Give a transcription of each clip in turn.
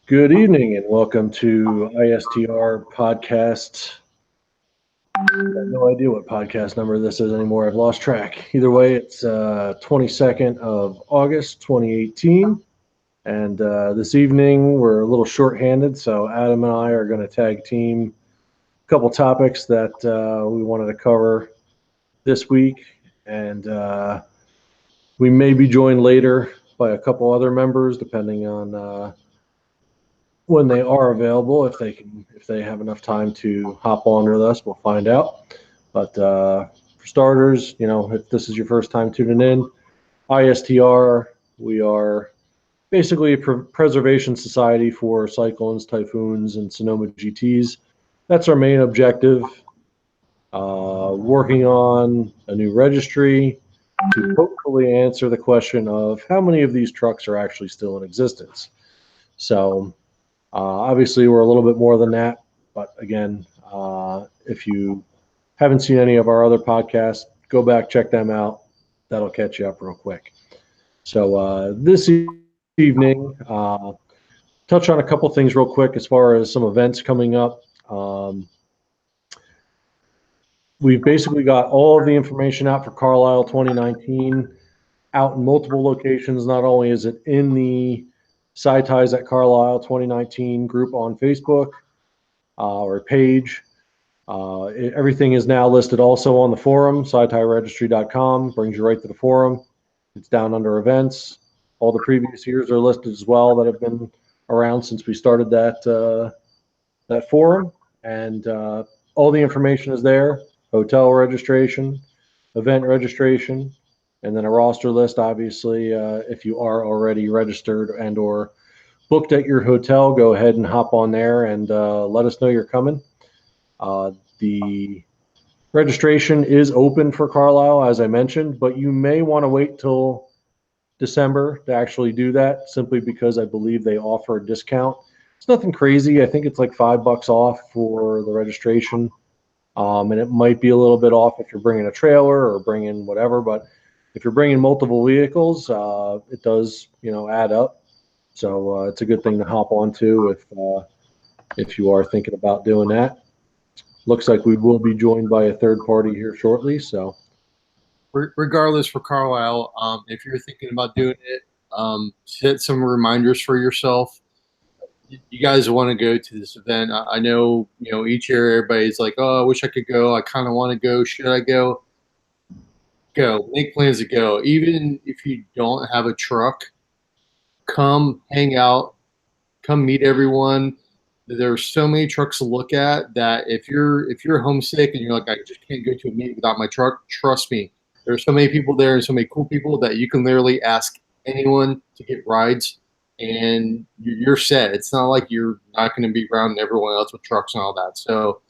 Good evening and welcome to ISTR podcast. I have no idea what podcast number this is anymore. I've lost track. Either way, it's 22nd of August, 2018. And this evening, we're a little short-handed, so Adam and I are going to tag team a couple topics that we wanted to cover this week. And we may be joined later by a couple other members, depending on when they are available. If they have enough time to hop on with us, we'll find out. But for starters, if this is your first time tuning in, ISTR, we are basically a preservation society for cyclones, typhoons, and Sonoma GTs. That's our main objective. Working on a new registry to hopefully answer the question of how many of these trucks are actually still in existence. So obviously, we're a little bit more than that. But again, if you haven't seen any of our other podcasts, go back, check them out. That'll catch you up real quick. So this evening, touch on a couple things real quick as far as some events coming up. We've basically got all of the information out for Carlisle 2019 out in multiple locations. Not only is it in the SyTys at Carlisle 2019 group on Facebook or page. Everything is now listed also on the forum, SyTyregistry.com, brings you right to the forum. It's down under events. All the previous years are listed as well that have been around since we started that forum. And all the information is there, hotel registration, event registration, and then a roster list, obviously. If you are already registered and or booked at your hotel, go ahead and hop on there and let us know you're coming. The registration is open for Carlisle, as I mentioned, but you may want to wait till December to actually do that, simply because I believe they offer a discount. It's nothing crazy. I think it's like $5 off for the registration. And it might be a little bit off if you're bringing a trailer or bringing whatever, but if you're bringing multiple vehicles, it does, add up. So it's a good thing to hop onto if you are thinking about doing that. Looks like we will be joined by a third party here shortly. So, regardless, for Carlisle, if you're thinking about doing it, set some reminders for yourself. You guys want to go to this event. I know, each year everybody's like, "Oh, I wish I could go. I kind of want to go. Should I go?" Go. Make plans to go. Even if you don't have a truck, come hang out. Come meet everyone. There's so many trucks to look at that if you're homesick and you're like, I just can't go to a meeting without my truck, trust me. There's so many people there and so many cool people that you can literally ask anyone to get rides and you're set. It's not like you're not going to be around everyone else with trucks and all that. So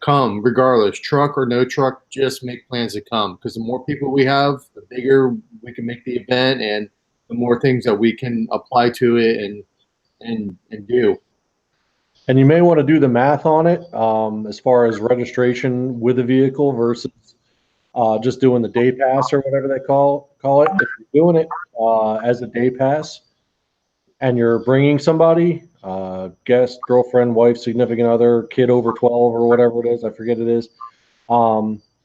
come regardless, truck or no truck, just make plans to come, because the more people we have, the bigger we can make the event and the more things that we can apply to it and do. and you may want to do the math on it as far as registration with a vehicle versus just doing the day pass or whatever they call it. If you're doing it as a day pass and you're bringing somebody, guest, girlfriend, wife, significant other, kid over 12 or whatever it is, I forget it is,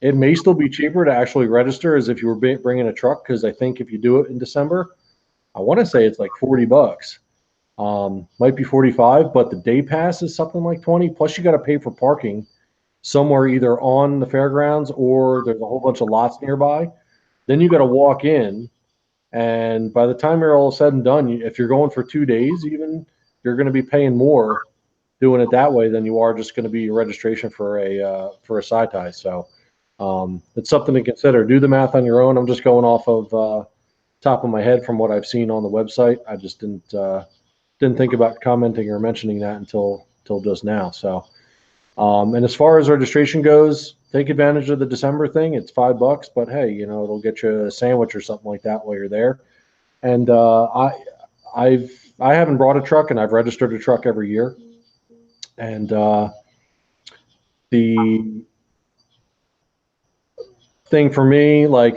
it may still be cheaper to actually register as if you were bringing a truck, because I think if you do it in December, I want to say it's like $40. Might be 45, but the day pass is something like 20. Plus, you got to pay for parking somewhere either on the fairgrounds or there's a whole bunch of lots nearby. Then you got to walk in, and by the time you're all said and done, if you're going for 2 days, even, you're going to be paying more doing it that way than you are just going to be registration for a SyTy. So it's something to consider. Do the math on your own. I'm just going off of top of my head from what I've seen on the website. I just didn't think about commenting or mentioning that until just now. So, and as far as registration goes, take advantage of the December thing. It's $5, but hey, it'll get you a sandwich or something like that while you're there. And I haven't brought a truck, and I've registered a truck every year. And the thing for me, I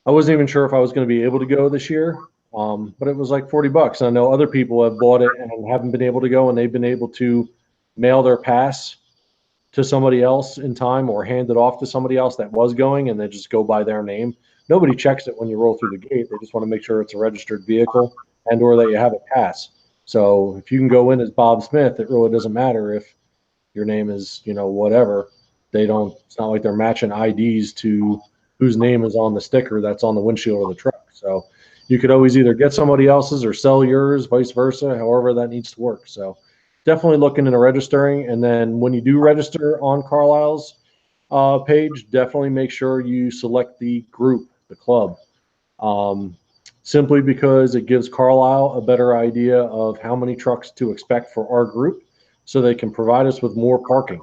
wasn't even sure if I was going to be able to go this year. but it was like $40. I know other people have bought it and haven't been able to go, and they've been able to mail their pass to somebody else in time or hand it off to somebody else that was going, and they just go by their name. Nobody checks it when you roll through the gate. They just want to make sure it's a registered vehicle and or that you have a pass. So if you can go in as Bob Smith, it really doesn't matter if your name is, whatever. They don't, it's not like they're matching IDs to whose name is on the sticker that's on the windshield of the truck. So you could always either get somebody else's or sell yours, vice versa, however that needs to work. So definitely looking into registering. And then when you do register on Carlisle's page, definitely make sure you select the group, the club, simply because it gives Carlisle a better idea of how many trucks to expect for our group, so they can provide us with more parking.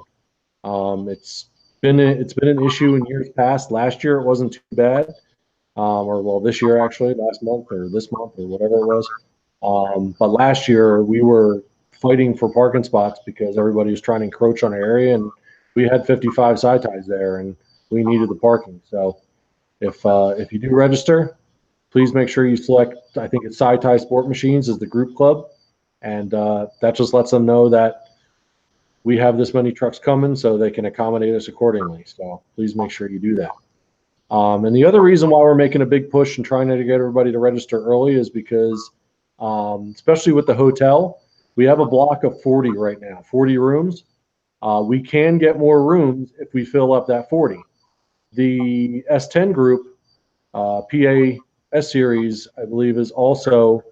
It's been an issue in years past. Last year it wasn't too bad, or well, this year actually, last month or this month or whatever it was. But last year we were fighting for parking spots because everybody was trying to encroach on our area, and we had 55 SyTys there, and we needed the parking. So if you do register, please make sure you select. I think it's SyTy Sport Machines as the group club, and that just lets them know that we have this many trucks coming, so they can accommodate us accordingly. So please make sure you do that. And the other reason why we're making a big push and trying to get everybody to register early is because, especially with the hotel, we have a block of 40 right now, 40 rooms. We can get more rooms if we fill up that 40. The S10 group, PA S series, I believe, is also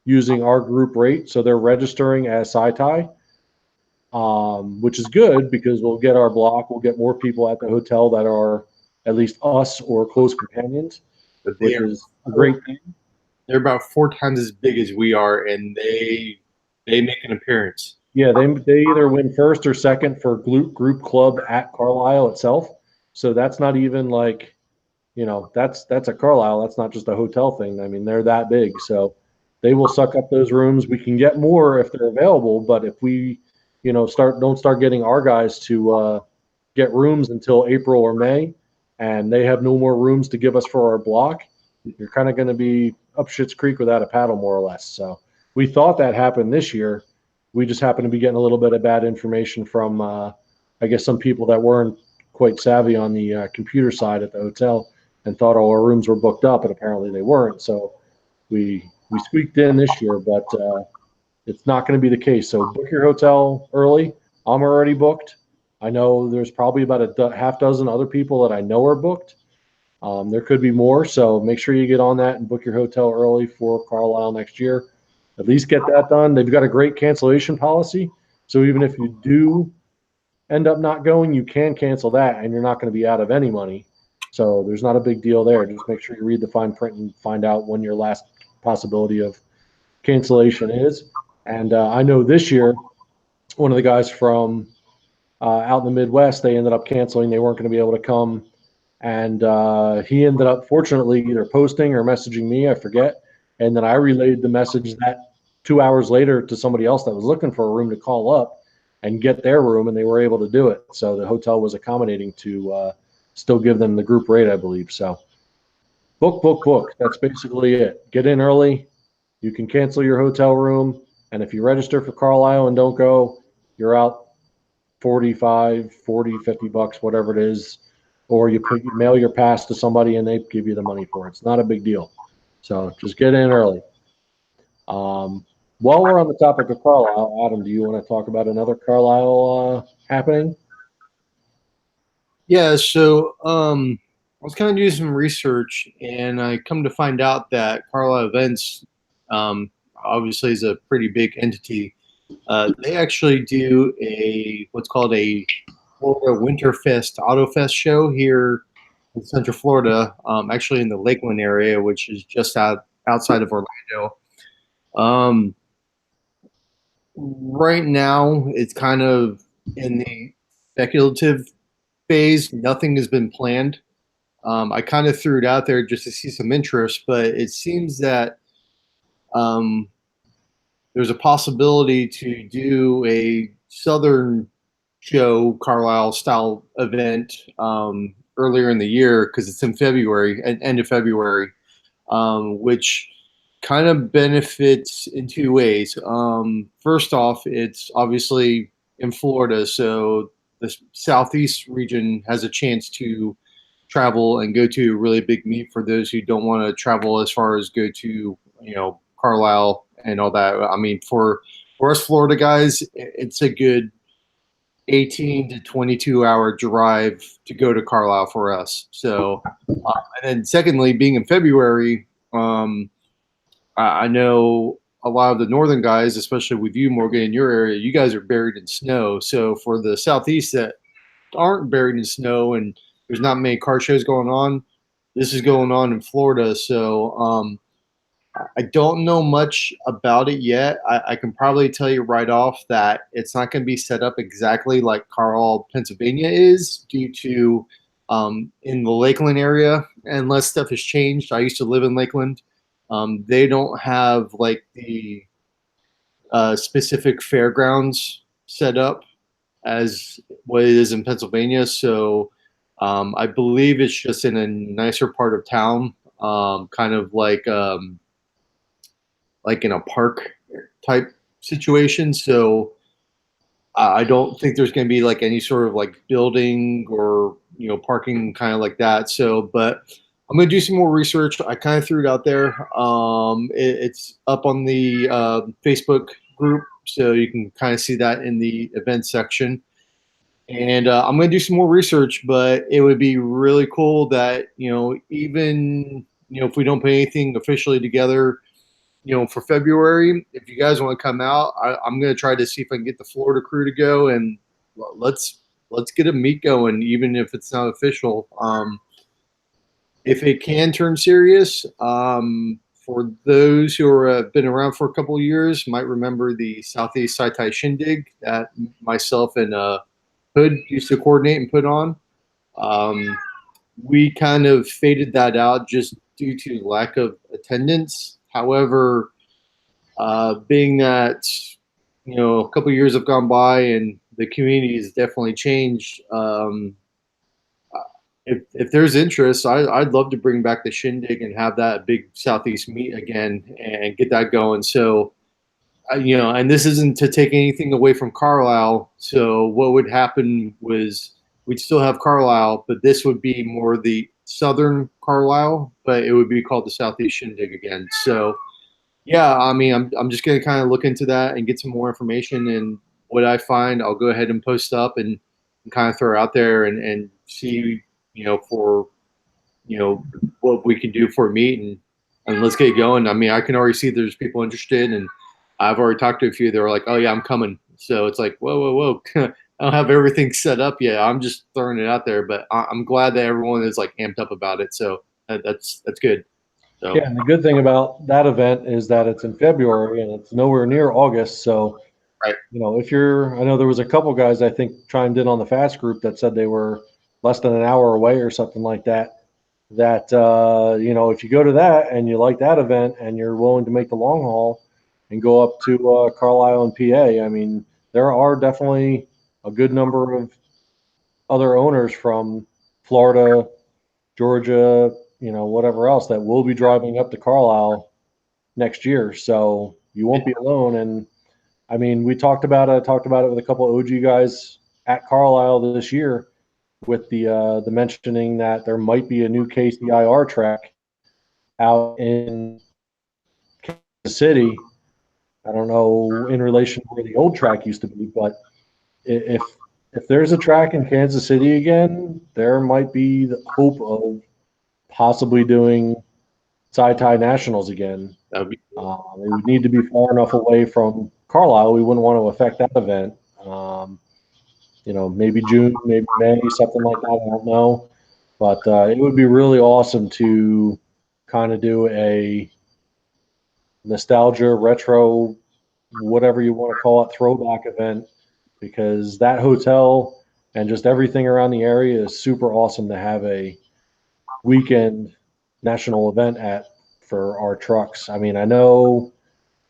using our group rate. So they're registering as SyTy, which is good because we'll get our block, we'll get more people at the hotel that are at least us or close companions, which is a great thing. They're about 4 times as big as we are, and they make an appearance. Yeah, they either win first or second for group club at Carlisle itself. So that's not even like, that's a Carlisle. That's not just a hotel thing. I mean, they're that big. So they will suck up those rooms. We can get more if they're available, but if we, don't start getting our guys to get rooms until April or May, and they have no more rooms to give us for our block, you're kind of going to be up Schitt's Creek without a paddle, more or less. So we thought that happened this year. We just happened to be getting a little bit of bad information from, I guess, some people that weren't quite savvy on the computer side at the hotel and thought all our rooms were booked up, and apparently they weren't. So we squeaked in this year, but it's not going to be the case. So book your hotel early. I'm already booked. I know there's probably about a half dozen other people that I know are booked. There could be more, so make sure you get on that and book your hotel early for Carlisle next year. At least get that done. They've got a great cancellation policy, so even if you do end up not going, you can cancel that, and you're not going to be out of any money. So there's not a big deal there. Just make sure you read the fine print and find out when your last possibility of cancellation is. And I know this year, one of the guys from out in the Midwest, they ended up canceling. They weren't going to be able to come. And he ended up, fortunately, either posting or messaging me, I forget. And then I relayed the message that 2 hours later to somebody else that was looking for a room to call up and get their room, and they were able to do it. So the hotel was accommodating to still give them the group rate, I believe. So book. That's basically it. Get in early. You can cancel your hotel room. And if you register for Carlisle and don't go, you're out 45, 40, 50 bucks, whatever it is. Or you mail your pass to somebody and they give you the money for it. It's not a big deal. So just get in early. While we're on the topic of Carlisle, Adam, do you want to talk about another Carlisle happening? Yeah, so I was kind of doing some research, and I come to find out that Carlisle Events obviously is a pretty big entity. They actually do what's called a Florida Winterfest Autofest show here in Central Florida, actually in the Lakeland area, which is just outside of Orlando. Right now, it's kind of in the speculative phase. Nothing has been planned. I kind of threw it out there just to see some interest, but it seems that um, there's a possibility to do a Southern show Carlisle style event earlier in the year because it's in February, end of February, which kind of benefits in two ways. First off, it's obviously in Florida, so the southeast region has a chance to travel and go to a really big meet for those who don't want to travel as far as go to, Carlisle and all that. I mean, for us Florida guys, it's a good 18 to 22-hour drive to go to Carlisle for us. So, and then secondly, being in February, I know a lot of the northern guys, especially with you, Morgan, in your area, you guys are buried in snow. So for the southeast that aren't buried in snow and there's not many car shows going on, this is going on in Florida. So I don't know much about it yet. I can probably tell you right off that it's not going to be set up exactly like Carlisle, Pennsylvania is, due to in the Lakeland area, unless stuff has changed. I used to live in Lakeland. They don't have like the specific fairgrounds set up as what it is in Pennsylvania. So I believe it's just in a nicer part of town, kind of like in a park type situation. So I don't think there's going to be like any sort of like building or, parking kind of like that. So, but I'm going to do some more research. I kind of threw it out there. It's up on the Facebook group, so you can kind of see that in the event section. And I'm going to do some more research, but it would be really cool that, even, if we don't put anything officially together, for February, if you guys want to come out, I'm going to try to see if I can get the Florida crew to go, and let's get a meet going, even if it's not official. If it can turn serious, for those who have been around for a couple of years, might remember the Southeast SyTy Shindig that myself and Hood used to coordinate and put on. We kind of faded that out just due to lack of attendance. However, being that, a couple of years have gone by and the community has definitely changed, if there's interest, I'd love to bring back the Shindig and have that big Southeast meet again and get that going. So, and this isn't to take anything away from Carlisle. So what would happen was we'd still have Carlisle, but this would be more the southern Carlisle, but it would be called the Southeast Shindig again. So, yeah, I mean, I'm just going to kind of look into that and get some more information. And what I find, I'll go ahead and post up and kind of throw out there and see, for, what we can do for a meet and let's get going. I mean, I can already see there's people interested, and I've already talked to a few. They're like, oh yeah, I'm coming. So it's like, whoa. I don't have everything set up yet. I'm just throwing it out there, but I'm glad that everyone is like amped up about it. So that's good. So. Yeah, and the good thing about that event is that it's in February and it's nowhere near August. So, right. I know there was a couple guys I think chimed in on the fast group that said they were less than an hour away or something like that. That, if you go to that and you like that event and you're willing to make the long haul and go up to Carlisle and PA, I mean, there are definitely a good number of other owners from Florida, Georgia, whatever else that will be driving up to Carlisle next year. So you won't be alone. And I mean, we talked about it with a couple of OG guys at Carlisle this year with the mentioning that there might be a new KCIR track out in Kansas City. I don't know in relation to where the old track used to be, but if there's a track in Kansas City again, there might be the hope of possibly doing SyTy Nationals again. That would be cool. It would need to be far enough away from Carlisle. We wouldn't want to affect that event. Maybe June, maybe May, something like that. I don't know. But it would be really awesome to kind of do a nostalgia, retro, whatever you want to call it, throwback event, because that hotel and just everything around the area is super awesome to have a weekend national event for our trucks. I mean, I know,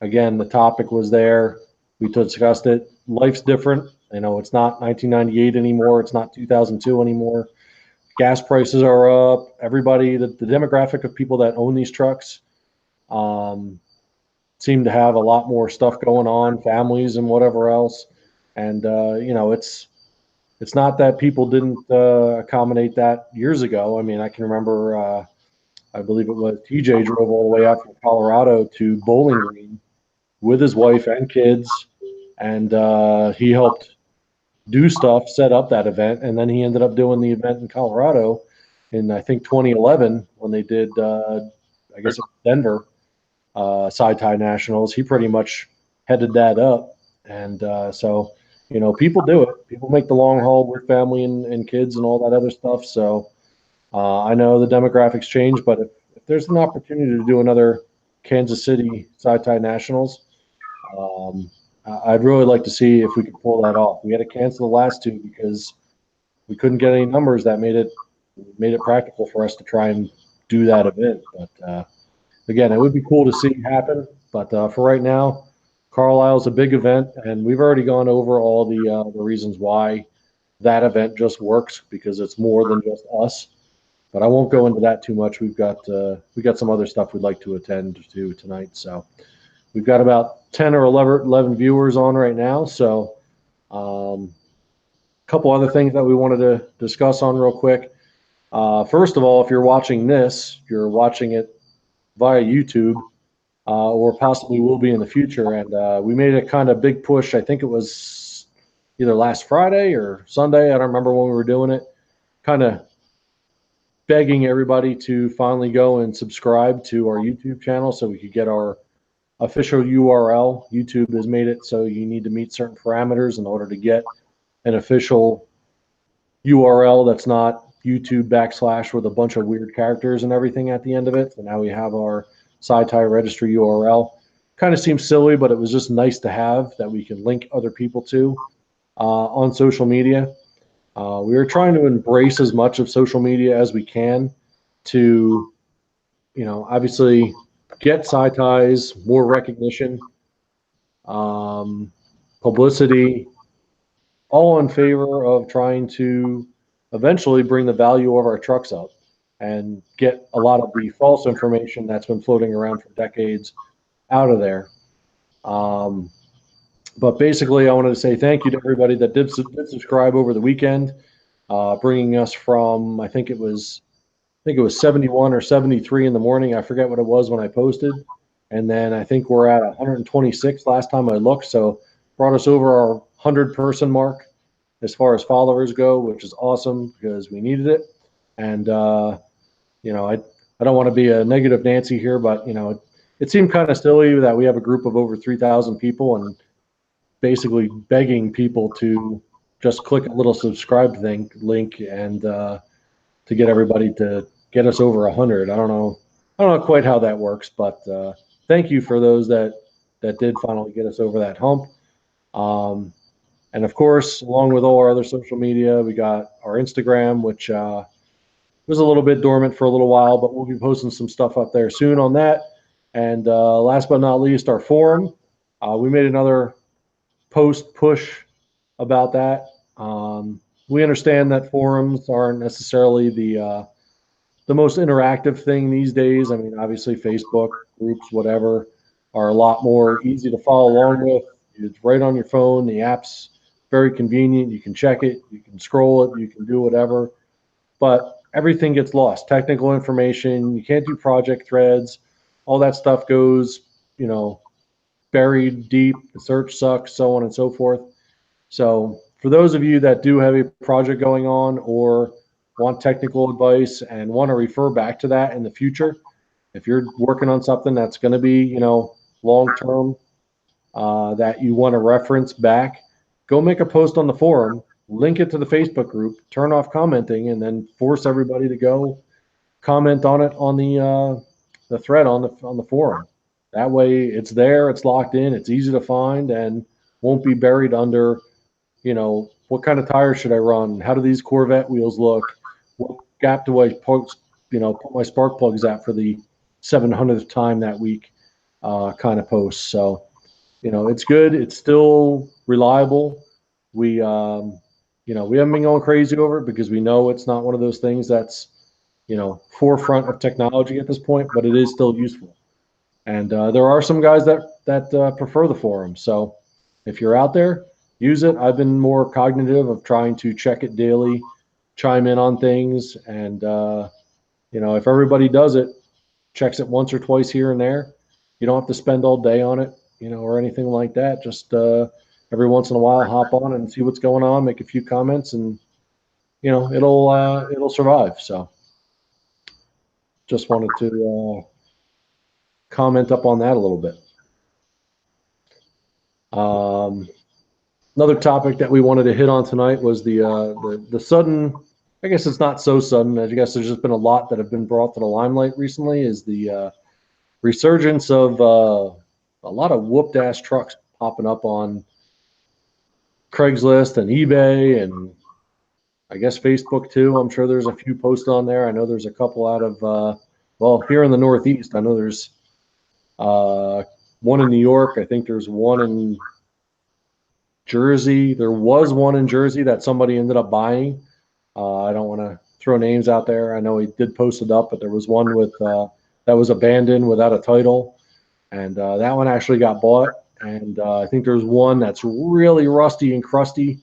again, the topic was there. We discussed it. Life's different. It's not 1998 anymore. It's not 2002 anymore. Gas prices are up. Everybody, the demographic of people that own these trucks, seem to have a lot more stuff going on, families and whatever else. And it's not that people didn't accommodate that years ago. I mean, I can remember, I believe it was TJ drove all the way out from Colorado to Bowling Green with his wife and kids, and he helped do stuff, set up that event, and then he ended up doing the event in Colorado in I think 2011 when they did, I guess, Denver SyTy Nationals. He pretty much headed that up, and so people do it. People make the long haul with family and kids and all that other stuff. So I know the demographics change, but if there's an opportunity to do another Kansas City SyTy Nationals, I'd really like to see if we could pull that off. We had to cancel the last two because we couldn't get any numbers that made it practical for us to try and do that event. But again, it would be cool to see happen. But for right now, Carlisle's a big event, and we've already gone over all the reasons why that event just works, because it's more than just us. But I won't go into that too much. We've got some other stuff we'd like to attend to tonight. So we've got about 10 or 11 viewers on right now. So a couple other things that we wanted to discuss on real quick. First of all, if you're watching this, you're watching it via YouTube, or possibly will be in the future. And we made a kind of big push. I think it was either last Friday or Sunday. I don't remember when we were doing it. Kind of begging everybody to finally go and subscribe to our YouTube channel so we could get our official URL. YouTube has made it so you need to meet certain parameters in order to get an official URL that's not YouTube / with a bunch of weird characters and everything at the end of it. So now we have our SyTy registry URL. Kind of seems silly, but it was just nice to have that we can link other people to on social media. We are trying to embrace as much of social media as we can to, obviously get SyTys, more recognition, publicity, all in favor of trying to eventually bring the value of our trucks up and get a lot of the false information that's been floating around for decades out of there. But basically, I wanted to say thank you to everybody that did subscribe over the weekend, bringing us from, I think it was 71 or 73 in the morning. I forget what it was when I posted. And then I think we're at 126 last time I looked. So brought us over our 100-person mark as far as followers go, which is awesome because we needed it. And, I don't want to be a negative Nancy here, but, it seemed kind of silly that we have a group of over 3,000 people and basically begging people to just click a little subscribe link and to get everybody to get us over 100. I don't know quite how that works, but thank you for those that did finally get us over that hump. And of course, along with all our other social media, we got our Instagram, which was a little bit dormant for a little while, but we'll be posting some stuff up there soon on that. And last but not least, our forum. We made another post push about that. We understand that forums aren't necessarily the most interactive thing these days. I mean, obviously, Facebook groups, whatever, are a lot more easy to follow along with. It's right on your phone. The app's very convenient. You can check it. You can scroll it. You can do whatever. But everything gets lost. Technical information. You can't do project threads. All that stuff goes, buried deep. The search sucks, so on and so forth. So for those of you that do have a project going on or want technical advice and want to refer back to that in the future, if you're working on something that's going to be, long-term, that you want to reference back, go make a post on the forum, link it to the Facebook group, turn off commenting, and then force everybody to go comment on it on the thread on the forum. That way it's there, it's locked in, it's easy to find, and won't be buried under, what kind of tires should I run? How do these Corvette wheels look? What gap do I put my spark plugs at for the 700th time that week kind of post. So, it's good. It's still reliable. We, we haven't been going crazy over it because we know it's not one of those things that's, forefront of technology at this point, but it is still useful. And there are some guys that that prefer the forum. So if you're out there, use it. I've been more cognitive of trying to check it daily, chime in on things, and if everybody does it, checks it once or twice here and there, you don't have to spend all day on it, or anything like that. Just every once in a while, hop on and see what's going on, make a few comments, and it'll survive. So just wanted to comment up on that a little bit. Another topic that we wanted to hit on tonight was the sudden, I guess it's not so sudden, I guess there's just been a lot that have been brought to the limelight recently, is the resurgence of a lot of whooped ass trucks popping up on Craigslist and eBay, and I guess Facebook too. I'm sure there's a few posts on there. I know there's a couple out of here in the Northeast. I know there's one in New York. I think there's one in Jersey. There was one in Jersey that somebody ended up buying. I don't want to throw names out there. I know he did post it up, but there was one with that was abandoned without a title, and that one actually got bought. And I think there's one that's really rusty and crusty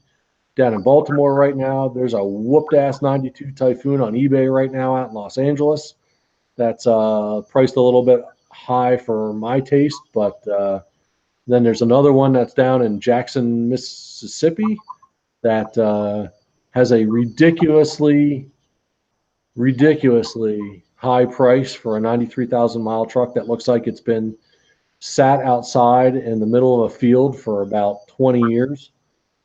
down in Baltimore right now. There's a whooped ass 92 Typhoon on eBay right now out in Los Angeles. That's priced a little bit high for my taste, but then there's another one that's down in Jackson, Mississippi, that has a ridiculously high price for a 93,000 mile truck that looks like it's been sat outside in the middle of a field for about 20 years.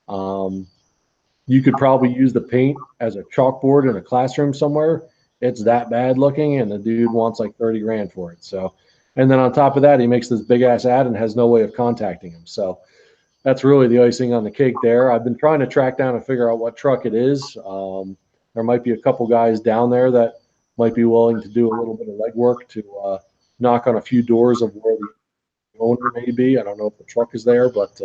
You could probably use the paint as a chalkboard in a classroom somewhere. It's that bad looking, and the dude wants like 30 grand for it. So, and then on top of that, he makes this big ass ad and has no way of contacting him. So that's really the icing on the cake there. I've been trying to track down and figure out what truck it is. There might be a couple guys down there that might be willing to do a little bit of legwork to knock on a few doors of where the owner may be. I don't know if the truck is there, but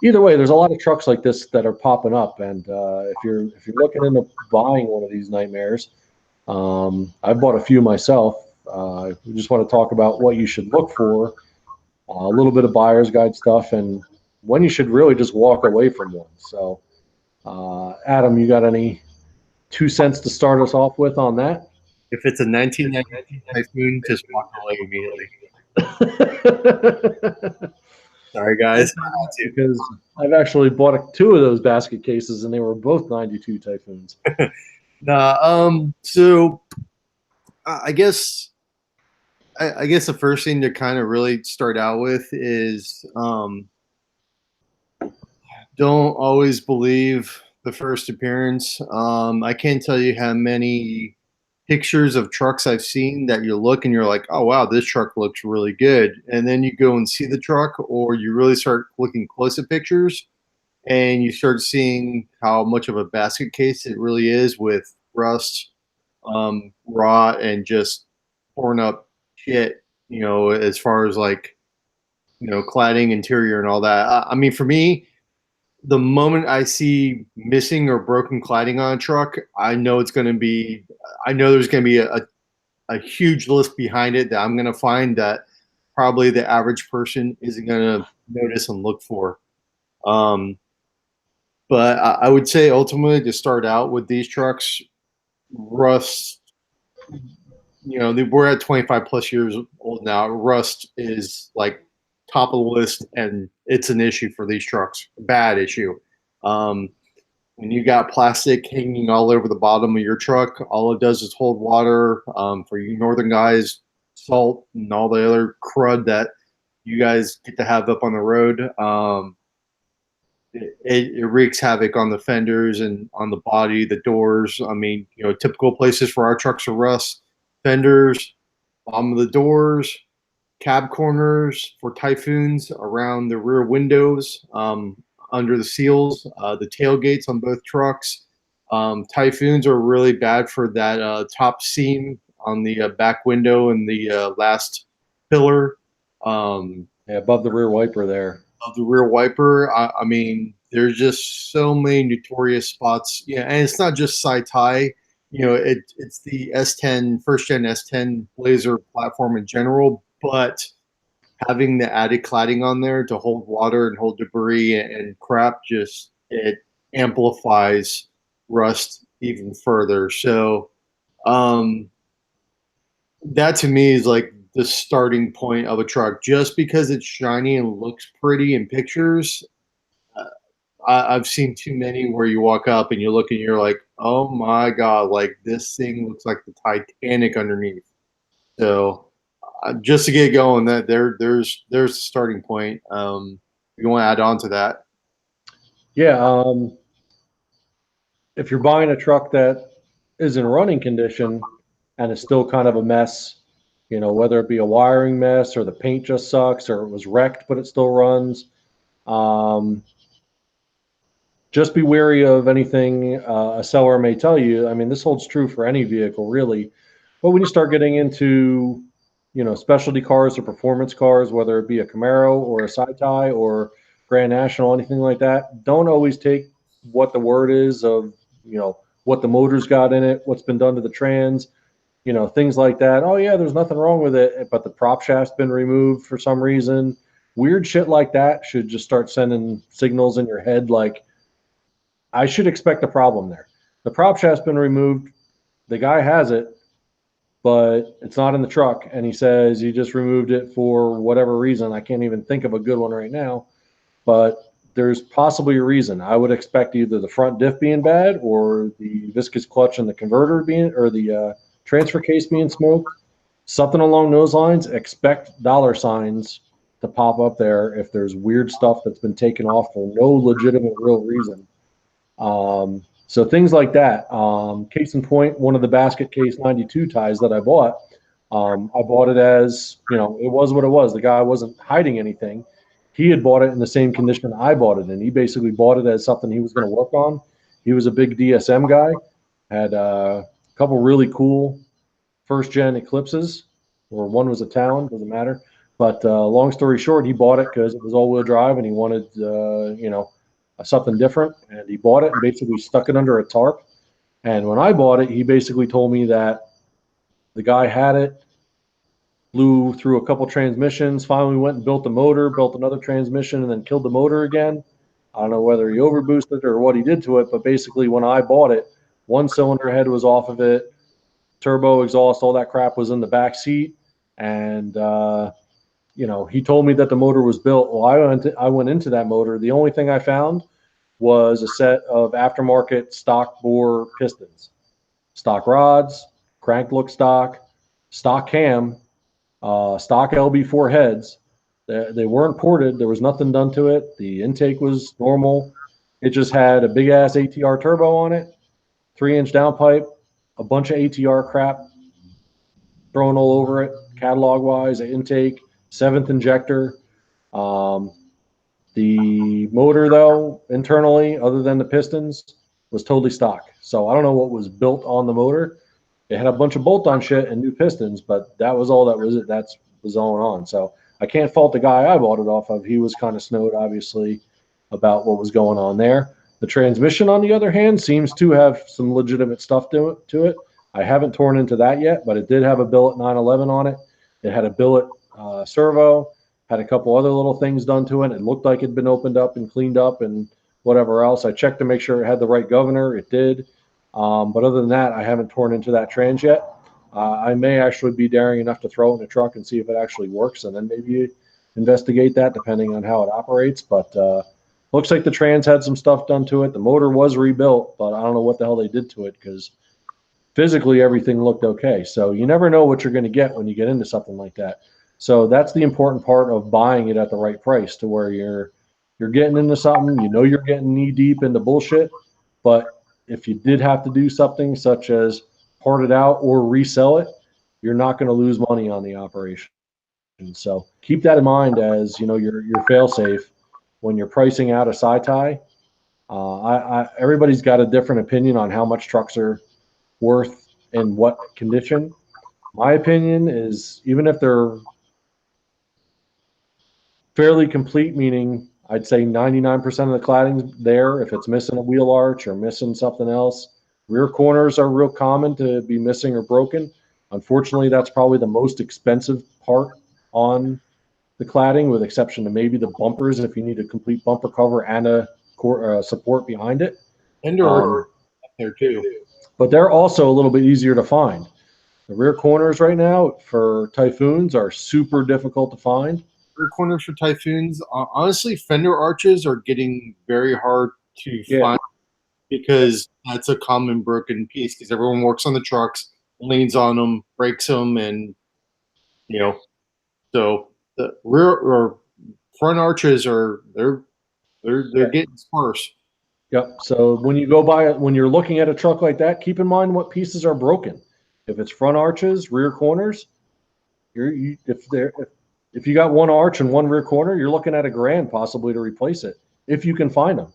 either way, there's a lot of trucks like this that are popping up. And if you're looking into buying one of these nightmares, I've bought a few myself. We just want to talk about what you should look for, a little bit of buyer's guide stuff, and when you should really just walk away from one. So, Adam, you got any 2 cents to start us off with on that? If it's a 1990 Typhoon, just walk away immediately. Sorry, guys. Because I've actually bought 2 of those basket cases, and they were both 92 Typhoons. So I guess the first thing to kind of really start out with is don't always believe the first appearance. I can't tell you how many pictures of trucks I've seen that you look and you're like, oh wow, this truck looks really good, and then you go and see the truck, or you really start looking close at pictures and you start seeing how much of a basket case it really is, with rust, rot, and just torn up shit, as far as like, cladding, interior, and all that. I mean, for me, the moment I see missing or broken cladding on a truck, I know there's going to be a huge list behind it that I'm going to find that probably the average person isn't going to notice and look for. But I would say ultimately, to start out with these trucks, rust, we're at 25 plus years old now. Rust is like top of the list, and it's an issue for these trucks, bad issue. When you got plastic hanging all over the bottom of your truck, all it does is hold water. For you northern guys, salt and all the other crud that you guys get to have up on the road. It wreaks havoc on the fenders and on the body, the doors. I mean, typical places for our trucks are rust: fenders, bottom of the doors, cab corners for Typhoons, around the rear windows, under the seals, the tailgates on both trucks. Typhoons are really bad for that top seam on the back window and the last pillar. Above the rear wiper there. Of the rear wiper. I mean, there's just so many notorious spots. Yeah, and it's not just SyTy. It's the S10 first gen S10 Blazer platform in general, but having the added cladding on there to hold water and hold debris and crap, just it amplifies rust even further. So that to me is like the starting point of a truck. Just because it's shiny and looks pretty in pictures, I've seen too many where you walk up and you look and you're like, oh my god, like this thing looks like the Titanic underneath. So just to get going, that there's the starting point. You want to add on to that? Yeah. If you're buying a truck that is in running condition and is still kind of a mess, whether it be a wiring mess or the paint just sucks or it was wrecked but it still runs, um, just be wary of anything a seller may tell you. I mean, this holds true for any vehicle, really. But when you start getting into, specialty cars or performance cars, whether it be a Camaro or a SyTy or Grand National, anything like that, don't always take what the word is of, what the motor's got in it, what's been done to the trans, things like that. Oh yeah, there's nothing wrong with it, but the prop shaft's been removed for some reason. Weird shit like that should just start sending signals in your head like, I should expect a problem there. The prop shaft's been removed. The guy has it, but it's not in the truck. And he says he just removed it for whatever reason. I can't even think of a good one right now, but there's possibly a reason. I would expect either the front diff being bad or the viscous clutch and the converter being, or the transfer case being smoked. Something along those lines. Expect dollar signs to pop up there if there's weird stuff that's been taken off for no legitimate real reason. So things like that. Case in point, one of the basket case 92 ties that I bought it as, it was what it was. The guy wasn't hiding anything. He had bought it in the same condition I bought it in. He basically bought it as something he was going to work on. He was a big DSM guy, had a couple really cool first gen Eclipses, or one was a Talon, doesn't matter. But long story short, he bought it because it was all wheel drive and he wanted, something different, and he bought it and basically stuck it under a tarp. And when I bought it, he basically told me that the guy had it, blew through a couple transmissions, finally went and built the motor, built another transmission, and then killed the motor again. I don't know whether he overboosted or what he did to it, but basically when I bought it, one cylinder head was off of it, turbo, exhaust, all that crap was in the back seat, and he told me that the motor was built. Well, I went into that motor. The only thing I found was a set of aftermarket stock bore pistons, stock rods, crank look stock cam, stock LB4 heads. They weren't ported. There was nothing done to it. The intake was normal. It just had a big ass ATR turbo on it, 3-inch downpipe, a bunch of ATR crap thrown all over it, catalog wise, intake, 7th injector. The motor, though, internally, other than the pistons, was totally stock. So I don't know what was built on the motor. It had a bunch of bolt-on shit and new pistons, but that was all that was it. That was going on. So I can't fault the guy I bought it off of. He was kind of snowed, obviously, about what was going on there. The transmission, on the other hand, seems to have some legitimate stuff to it. I haven't torn into that yet, but it did have a billet 911 on it. It had a billet servo. Had a couple other little things done to it. It looked like it'd been opened up and cleaned up and whatever else. I checked to make sure it had the right governor. It did. But other than that, I haven't torn into that trans yet. I may actually be daring enough to throw it in a truck and see if it actually works, and then maybe investigate that depending on how it operates. But looks like the trans had some stuff done to it. The motor was rebuilt, but I don't know what the hell they did to it because physically everything looked okay. So you never know what you're going to get when you get into something like that. So that's the important part of buying it at the right price, to where you're getting into something, you're getting knee deep into bullshit. But if you did have to do something such as part it out or resell it, you're not going to lose money on the operation. So keep that in mind as your fail safe when you're pricing out a SyTy. Everybody's got a different opinion on how much trucks are worth in what condition. My opinion is, even if they're fairly complete, meaning I'd say 99% of the cladding's there. If it's missing a wheel arch or missing something else, rear corners are real common to be missing or broken. Unfortunately, that's probably the most expensive part on the cladding, with exception to maybe the bumpers if you need a complete bumper cover and a support behind it. Fender Arches up there too. But they're also a little bit easier to find. The rear corners right now for Typhoons are super difficult to find. Rear corners for Typhoons, honestly, Fender Arches are getting very hard to find because that's a common broken piece because everyone works on the trucks, leans on them, breaks them, and so the rear or front arches are they're getting sparse. Yep. So when you go by it, when you're looking at a truck like that, keep in mind what pieces are broken. If it's front arches, rear corners, if you got one arch and one rear corner, you're looking at $1,000 possibly to replace it if you can find them.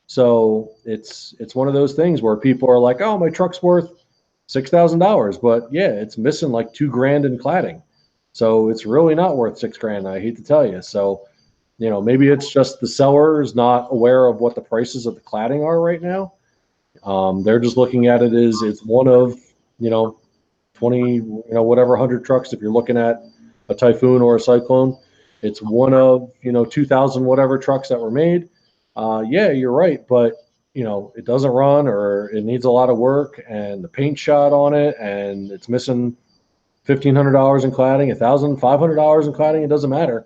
So it's one of those things where people are like, "Oh, my truck's worth $6,000," but yeah, it's missing like $2,000 in cladding. So it's really not worth $6,000. I hate to tell you. So maybe it's just the seller is not aware of what the prices of the cladding are right now. They're just looking at it as it's one of 20 whatever 100 trucks. If you're looking at a Typhoon or a Cyclone, it's one of 2,000 whatever trucks that were made. Yeah, you're right, but it doesn't run, or it needs a lot of work, and the paint shot on it, and it's missing $1,500 in cladding, $1,500 in cladding. It doesn't matter.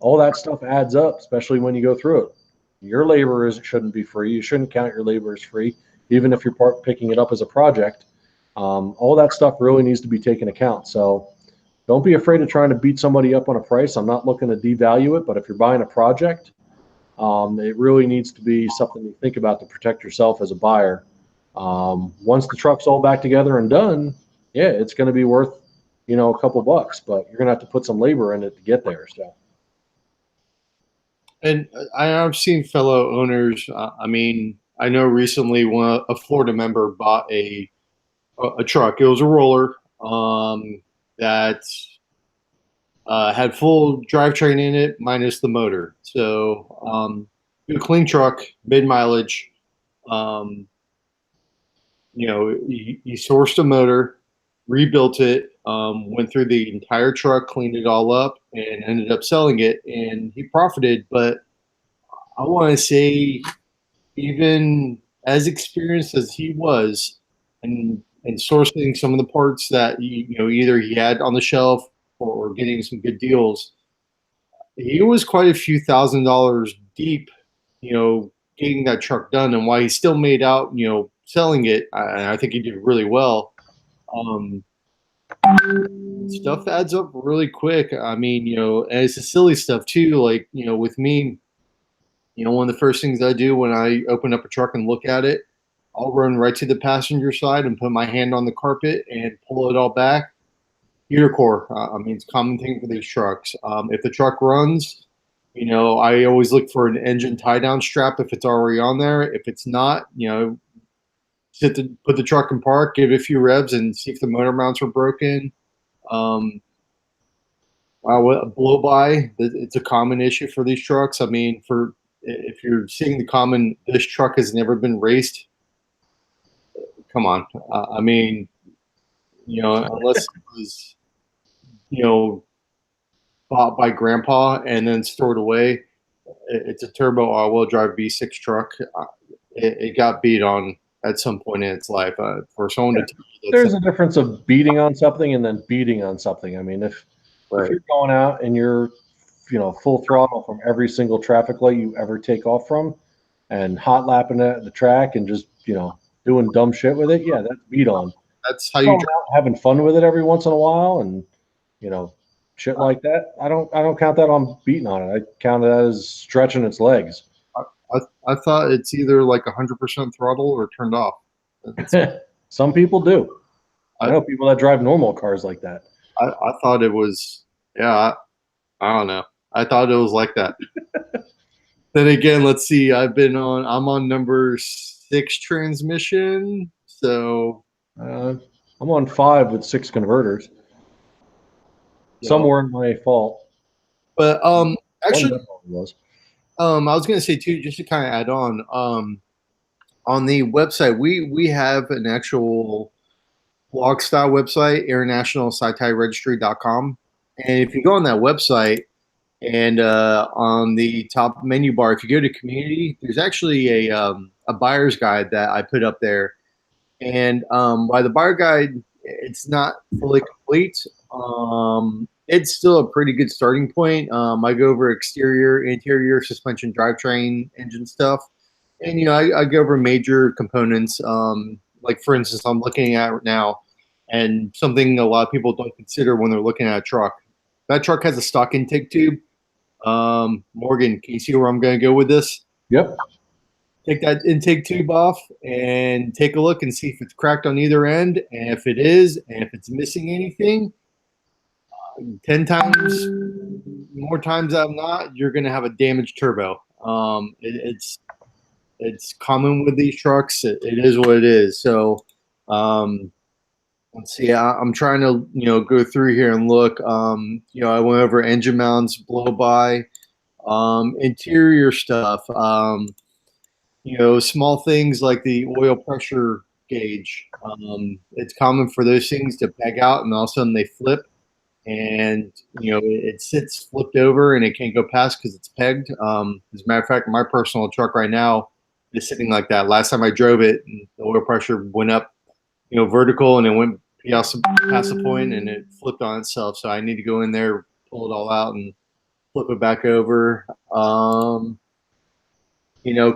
All that stuff adds up, especially when you go through it. Your labor shouldn't be free. You shouldn't count your labor as free, even if you're picking it up as a project. All that stuff really needs to be taken account. So don't be afraid of trying to beat somebody up on a price. I'm not looking to devalue it, but if you're buying a project, it really needs to be something you think about to protect yourself as a buyer. Once the truck's all back together and done, yeah, it's going to be worth a couple bucks, but you're going to have to put some labor in it to get there. So. And I've seen fellow owners. I know recently a Florida member bought a truck. It was a roller that had full drivetrain in it minus the motor. So a clean truck, mid mileage. He sourced a motor, rebuilt it, went through the entire truck, cleaned it all up, and ended up selling it. And he profited. But I want to say, even as experienced as he was, and sourcing some of the parts that either he had on the shelf or getting some good deals, he was quite a few $1,000s deep, getting that truck done. And while he still made out, selling it, I think he did really well. Stuff adds up really quick. And it's the silly stuff too. Like, with me, one of the first things I do when I open up a truck and look at it, I'll run right to the passenger side and put my hand on the carpet and pull it all back. Heater core. It's a common thing for these trucks. If the truck runs, I always look for an engine tie down strap if it's already on there. If it's not, put the truck in park, give it a few revs, and see if the motor mounts are broken. Blow by. It's a common issue for these trucks. If you're seeing the common, this truck has never been raced. Come on. Unless it was, bought by grandpa and then stored away. It's a turbo all-wheel drive V6 truck. It got beat on at some point in its life. For someone to there's a difference of beating on something and then beating on something. If you're going out and you're full throttle from every single traffic light you ever take off from, and hot lapping at the track and just doing dumb shit with it, yeah, that's beat on. That's how you having fun with it every once in a while, and shit like that. I don't count that on beating on it. I count it as stretching its legs. I thought it's either like 100% throttle or turned off. Some people do. I know people that drive normal cars like that. I thought it was, I don't know. I thought it was like that. Then again, let's see. I'm on number 6 transmission. So I'm on 5 with 6 converters. Some weren't my fault. But actually, I was going to say too, just to kind of add on the website, we have an actual blog style website, internationalSyTyRegistry.com. And if you go on that website, And on the top menu bar, if you go to community, there's actually a buyer's guide that I put up there. And by the buyer guide, it's not fully complete. It's still a pretty good starting point. I go over exterior, interior, suspension, drivetrain, engine stuff. And, I go over major components. Like, for instance, I'm looking at right now, and something a lot of people don't consider when they're looking at a truck. That truck has a stock intake tube. Morgan, can you see where I'm going to go with this? Yep. Take that intake tube off and take a look and see if it's cracked on either end. And if it is, and if it's missing anything, 10 times, more times than not, you're going to have a damaged turbo. It's common with these trucks. It is what it is. So, let's see. I'm trying to, go through here and look. I went over engine mounts, blow by, interior stuff. Small things like the oil pressure gauge. It's common for those things to peg out, and all of a sudden they flip, and it sits flipped over, and it can't go past because it's pegged. As a matter of fact, my personal truck right now is sitting like that. Last time I drove it, the oil pressure went up, vertical, and it went past the point, and it flipped on itself. So I need to go in there, pull it all out, and flip it back over.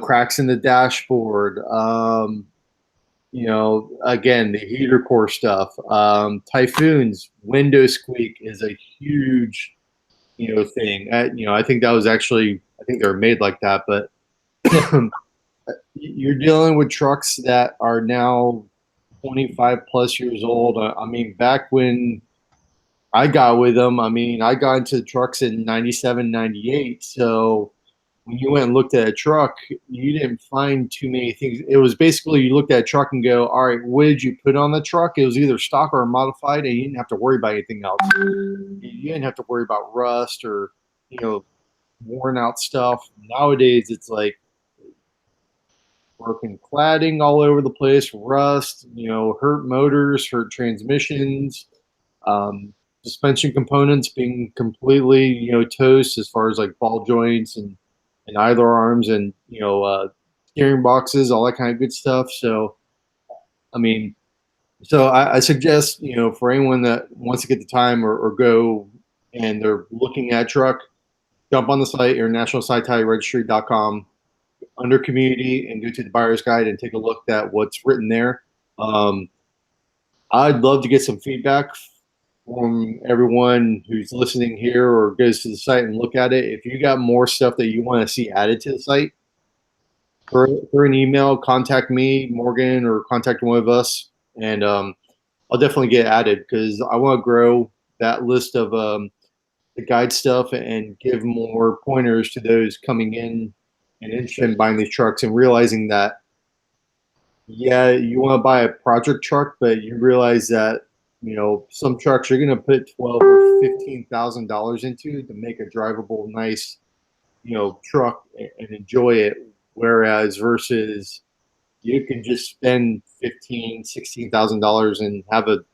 Cracks in the dashboard. Again, the heater core stuff. Typhoons, window squeak is a huge, thing. I think that was actually, I think they were made like that, but you're dealing with trucks that are now 25 plus years old. I mean, back when I got with them, I got into trucks in 97, 98. So when you went and looked at a truck, you didn't find too many things. It was basically you looked at a truck and go, all right, what did you put on the truck? It was either stock or modified, and you didn't have to worry about anything else. You didn't have to worry about rust or, worn out stuff. Nowadays, it's like broken cladding all over the place, rust, hurt motors, hurt transmissions, suspension components being completely, toast as far as like ball joints and idler arms and steering boxes, all that kind of good stuff. So I suggest for anyone that wants to get the time or go and they're looking at a truck, jump on the site, internationalsytyregistry.com, under community, and go to the buyer's guide and take a look at what's written there. I'd love to get some feedback from everyone who's listening here or goes to the site and look at it. If you got more stuff that you want to see added to the site, through an email, contact me, Morgan, or contact one of us, and I'll definitely get added because I want to grow that list of the guide stuff and give more pointers to those coming in and interested in buying these trucks and realizing that, yeah, you want to buy a project truck, but you realize that some trucks you're going to put $12,000 or $15,000 into to make a drivable, nice, truck and enjoy it. Whereas versus you can just spend $15,000, $16,000 and have a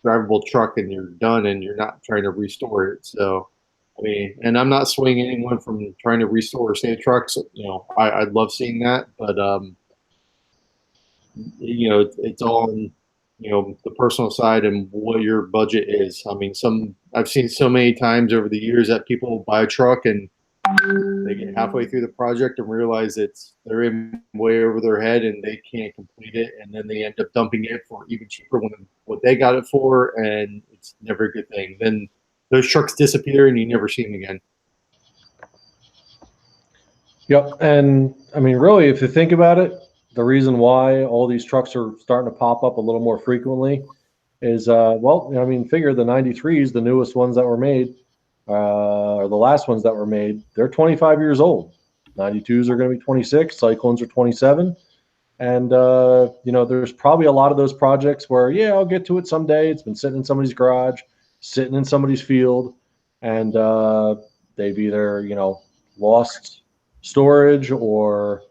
drivable truck and you're done and you're not trying to restore it. So, and I'm not swinging anyone from trying to restore or save trucks. I'd love seeing that, but it's all in the personal side and what your budget is. I've seen so many times over the years that people buy a truck and they get halfway through the project and realize they're in way over their head and they can't complete it, and then they end up dumping it for even cheaper than what they got it for, and it's never a good thing. Then those trucks disappear and you never see them again. Yep. And really, if you think about it, the reason why all these trucks are starting to pop up a little more frequently is, figure the 93s, the newest ones that were made, or the last ones that were made, they're 25 years old. 92s are going to be 26, Cyclones are 27. And, there's probably a lot of those projects where, yeah, I'll get to it someday. It's been sitting in somebody's garage, sitting in somebody's field, and they've either, lost storage or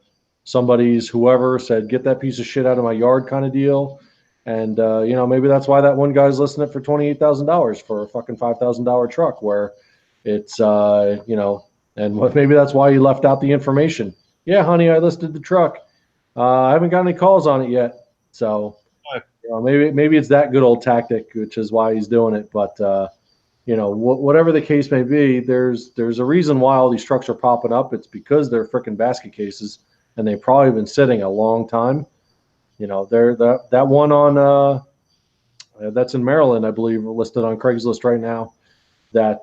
whoever said, get that piece of shit out of my yard kind of deal. And, maybe that's why that one guy's listing it for $28,000 for a fucking $5,000 truck, where It's, and maybe that's why you left out the information. Yeah, honey, I listed the truck. I haven't got any calls on it yet. So, maybe it's that good old tactic, which is why he's doing it. But, whatever the case may be, there's a reason why all these trucks are popping up. It's because they're freaking basket cases, and they've probably been sitting a long time. They're that one on that's in Maryland, I believe, listed on Craigslist right now. That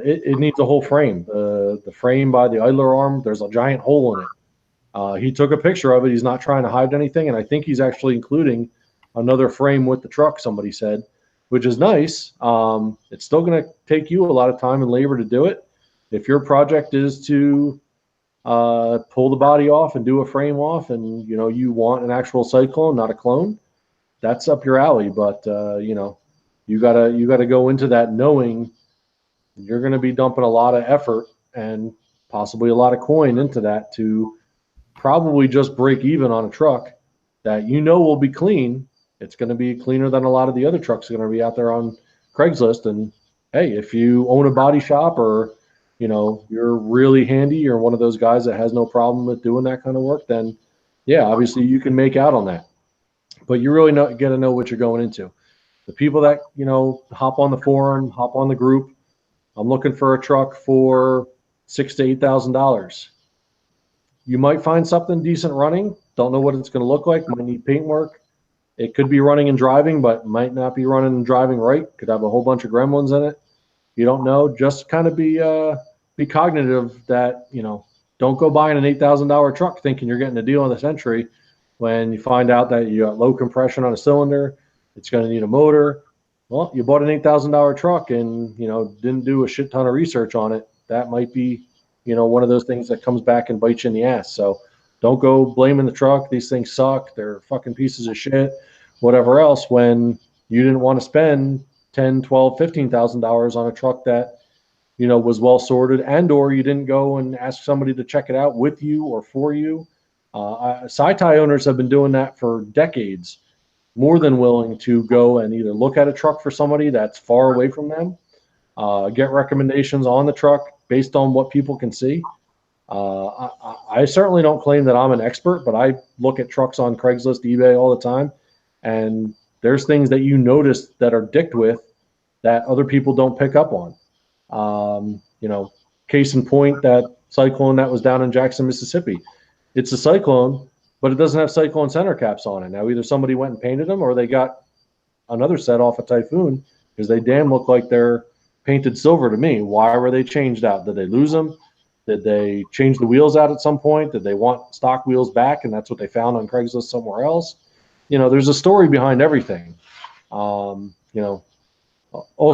it needs a whole frame. The frame by the idler arm, there's a giant hole in it. He took a picture of it. He's not trying to hide anything, and I think he's actually including another frame with the truck. Somebody said, which is nice. It's still going to take you a lot of time and labor to do it. If your project is to pull the body off and do a frame off, and you want an actual Cyclone, not a clone, that's up your alley. But you gotta go into that knowing you're going to be dumping a lot of effort and possibly a lot of coin into that to probably just break even on a truck that will be clean. It's going to be cleaner than a lot of the other trucks are going to be out there on Craigslist. And hey, if you own a body shop, or you're really handy, you're one of those guys that has no problem with doing that kind of work, then yeah, obviously you can make out on that. But you really got to know what you're going into. The people that hop on the forum, hop on the group, I'm looking for a truck for $6,000 to $8,000. You might find something decent running. Don't know what it's going to look like. Might need paint work. It could be running and driving, but might not be running and driving right. Could have a whole bunch of gremlins in it. You don't know. Just kind of be cognitive that don't go buying an $8,000 truck thinking you're getting a deal on the century when you find out that you got low compression on a cylinder. It's going to need a motor. Well, you bought an $8,000 truck and didn't do a shit ton of research on it. That might be one of those things that comes back and bites you in the ass. So don't go blaming the truck. These things suck. They're fucking pieces of shit, whatever else, when you didn't want to spend $10, $12, $15,000 on a truck that was well sorted, and or you didn't go and ask somebody to check it out with you or for you. SyTy owners have been doing that for decades, more than willing to go and either look at a truck for somebody that's far away from them, get recommendations on the truck based on what people can see. I certainly don't claim that I'm an expert, but I look at trucks on Craigslist, eBay all the time, and there's things that you notice that are dicked with that other people don't pick up on. Case in point, that Cyclone that was down in Jackson, Mississippi. It's a Cyclone, but it doesn't have Cyclone center caps on it. Now, either somebody went and painted them, or they got another set off a Typhoon, because they damn look like they're painted silver to me. Why were they changed out? Did they lose them? Did they change the wheels out at some point? Did they want stock wheels back, and that's what they found on Craigslist somewhere else? There's a story behind everything. All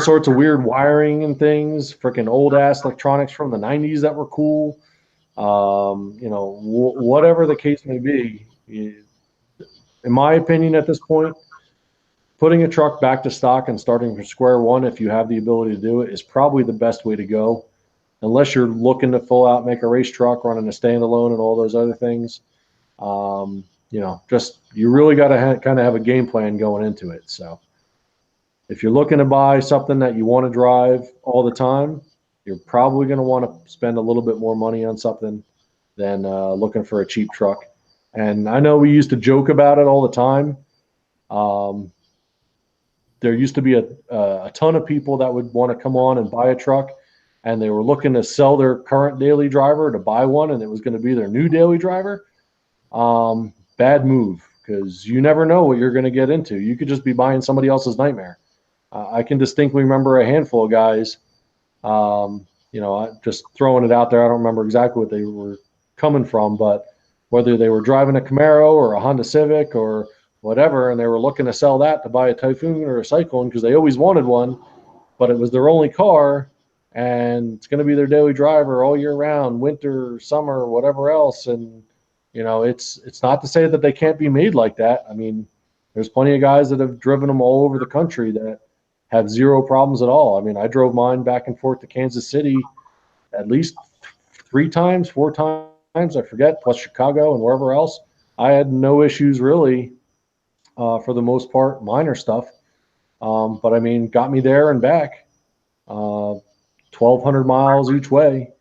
sorts of weird wiring and things, freaking old ass electronics from the 90s that were cool. Whatever the case may be, in my opinion at this point, putting a truck back to stock and starting from square one, if you have the ability to do it, is probably the best way to go. Unless you're looking to full out make a race truck, running a standalone and all those other things. You really got to kind of have a game plan going into it. So if you're looking to buy something that you want to drive all the time, you're probably going to want to spend a little bit more money on something than looking for a cheap truck. And I know we used to joke about it all the time. There used to be a ton of people that would want to come on and buy a truck, and they were looking to sell their current daily driver to buy one, and it was going to be their new daily driver. Bad move, because you never know what you're going to get into. You could just be buying somebody else's nightmare. I can distinctly remember a handful of guys, just throwing it out there. I don't remember exactly what they were coming from, but whether they were driving a Camaro or a Honda Civic or whatever, and they were looking to sell that to buy a Typhoon or a Cyclone because they always wanted one, but it was their only car, and it's going to be their daily driver all year round, winter, summer, whatever else. And it's not to say that they can't be made like that. I mean, there's plenty of guys that have driven them all over the country that have zero problems at all. I mean, I drove mine back and forth to Kansas City at least 3 times, 4 times, I forget, plus Chicago and wherever else. I had no issues really, for the most part, minor stuff. But I mean, got me there and back. 1,200 miles each way,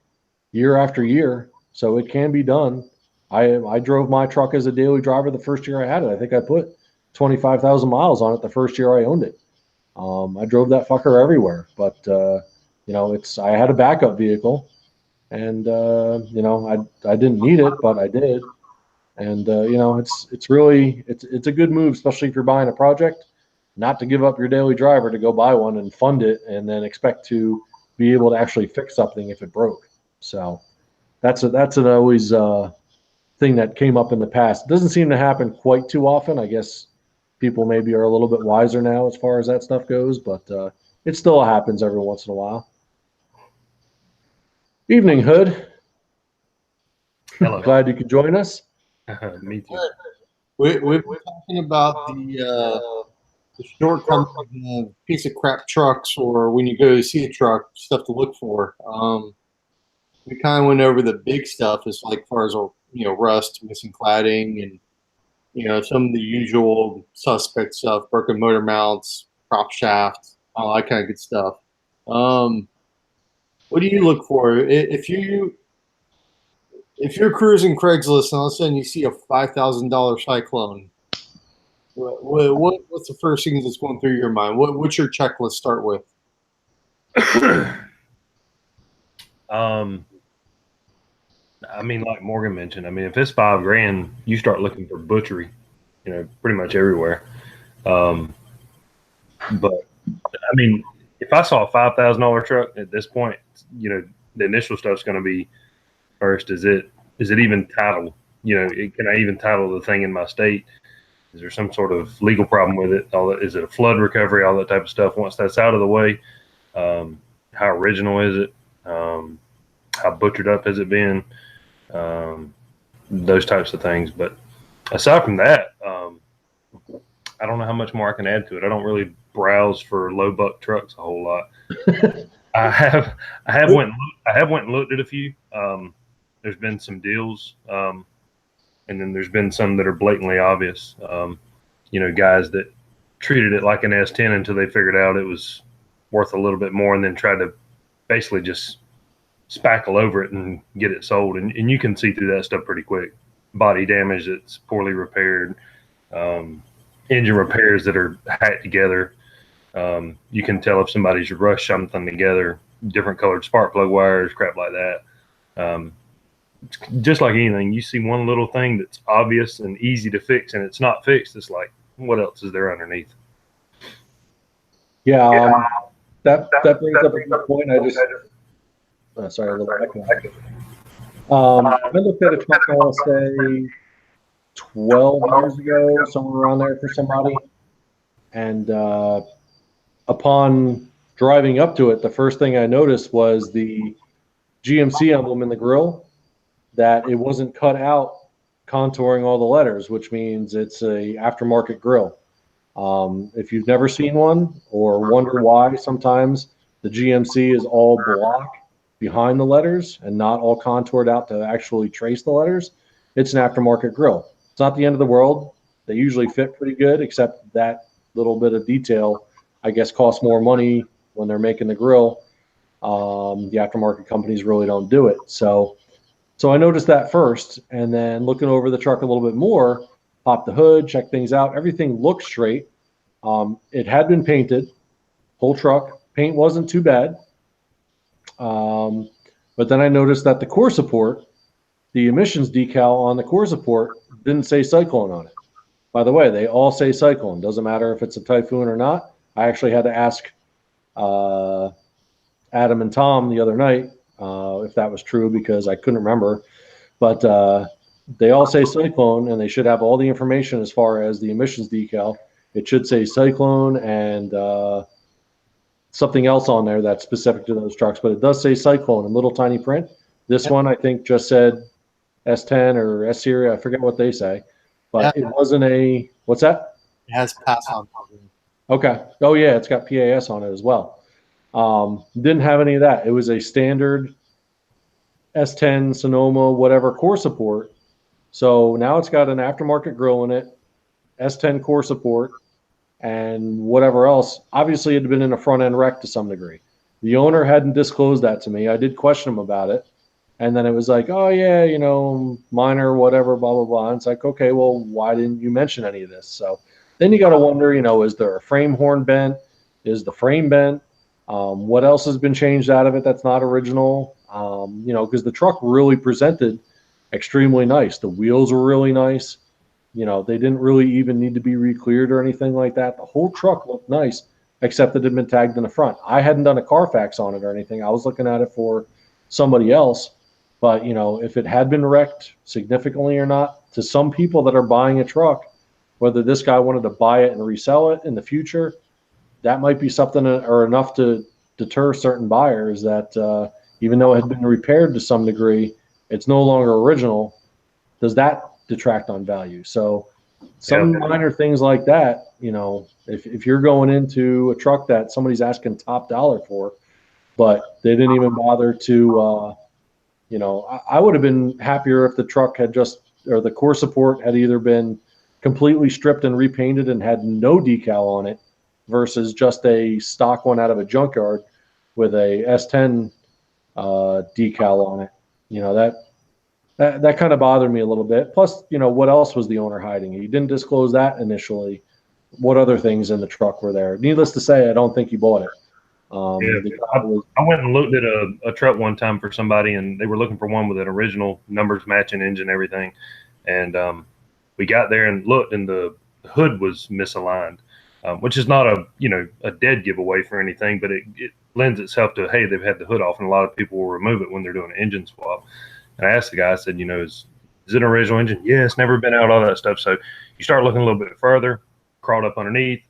year after year. So it can be done. I drove my truck as a daily driver the first year I had it. I think I put 25,000 miles on it the first year I owned it. I drove that fucker everywhere, but I had a backup vehicle, and I didn't need it, but I did. And it's a good move, especially if you're buying a project, not to give up your daily driver to go buy one and fund it, and then expect to be able to actually fix something if it broke. So that's an always thing that came up in the past. It doesn't seem to happen quite too often. I guess people maybe are a little bit wiser now as far as that stuff goes, but it still happens every once in a while. Evening, Hood. Hello. Glad you could join us. Me too. We've been talking about the shortcomings of piece of crap trucks, or when you go to see a truck, stuff to look for. We kind of went over the big stuff as like far as rust, missing cladding, and some of the usual suspect stuff, broken motor mounts, prop shaft, all that kind of good stuff. What do you look for if you're cruising Craigslist and all of a sudden you see a $5,000 Cyclone? What's the first thing that's going through your mind? What's your checklist start with? I mean, like Morgan mentioned, I mean, if it's $5,000, you start looking for butchery, pretty much everywhere. But I mean, if I saw a $5,000 truck at this point, the initial stuff's going to be first. Is it even titled? Can I even title the thing in my state? Is there some sort of legal problem with it? Is it a flood recovery? All that type of stuff. Once that's out of the way, how original is it? How butchered up has it been? Those types of things. But aside from that, I don't know how much more I can add to it. I don't really browse for low buck trucks a whole lot. I have went and looked at a few. There's been some deals, and then there's been some that are blatantly obvious. Guys that treated it like an S10 until they figured out it was worth a little bit more, and then tried to basically just spackle over it and get it sold. And you can see through that stuff pretty quick. Body damage that's poorly repaired, engine repairs that are hacked together. You can tell if somebody's rushed something together, different colored spark plug wires, crap like that. Just like anything, you see one little thing that's obvious and easy to fix, and it's not fixed. It's like, what else is there underneath? Yeah, that brings up a good point. Sorry, a little echo. I looked at a truck, I want to say 12 years ago, somewhere around there for somebody. And upon driving up to it, the first thing I noticed was the GMC emblem in the grill, that it wasn't cut out contouring all the letters, which means it's a aftermarket grill. If you've never seen one or wonder why sometimes the GMC is all block behind the letters and not all contoured out to actually trace the letters, it's an aftermarket grill. It's not the end of the world. They usually fit pretty good, except that little bit of detail, I guess, costs more money when they're making the grill. The aftermarket companies really don't do it. So I noticed that first, and then looking over the truck a little bit more, pop the hood, check things out. Everything looked straight. It had been painted, whole truck. Paint wasn't too bad. But then I noticed that the core support, the emissions decal on the core support, didn't say Cyclone on it. By the way, they all say Cyclone. Doesn't matter if it's a Typhoon or not. I actually had to ask Adam and Tom the other night if that was true, because I couldn't remember. But they all say Cyclone, and they should have all the information as far as the emissions decal. It should say Cyclone and something else on there that's specific to those trucks, but it does say Cyclone in little tiny print. This one, I think, just said S10 or S Series. I forget what they say, but it wasn't a, what's that? It has pass on. Okay. Oh yeah, it's got PAS on it as well. Didn't have any of that. It was a standard S10 Sonoma, whatever core support. So now it's got an aftermarket grill in it, S10 core support, and whatever else. Obviously, it had been in a front end wreck to some degree. The owner hadn't disclosed that to me. I did question him about it. And then it was like, oh, yeah, minor, whatever, blah, blah, blah. And it's like, okay, well, why didn't you mention any of this? So then you got to wonder, is there a frame horn bent? Is the frame bent? What else has been changed out of it that's not original? Because the truck really presented extremely nice. The wheels were really nice. They didn't really even need to be re-cleared or anything like that. The whole truck looked nice, except it had been tagged in the front. I hadn't done a Carfax on it or anything. I was looking at it for somebody else. But, if it had been wrecked significantly or not, to some people that are buying a truck, whether this guy wanted to buy it and resell it in the future, that might be something or enough to deter certain buyers that even though it had been repaired to some degree, it's no longer original. Does that detract on value? So some minor things like that, if you're going into a truck that somebody's asking top dollar for, but they didn't even bother to, I would have been happier if the truck had or the core support had either been completely stripped and repainted and had no decal on it versus just a stock one out of a junkyard with a S10 decal on it. That kind of bothered me a little bit. Plus, what else was the owner hiding? He didn't disclose that initially. What other things in the truck were there? Needless to say, I don't think he bought it. I went and looked at a truck one time for somebody, and they were looking for one with an original numbers matching engine, everything. And we got there and looked, and the hood was misaligned, which is not a dead giveaway for anything, but it lends itself to, hey, they've had the hood off, and a lot of people will remove it when they're doing an engine swap. And I asked the guy, I said, is it an original engine? Yeah, it's never been out, all that stuff. So you start looking a little bit further, crawled up underneath.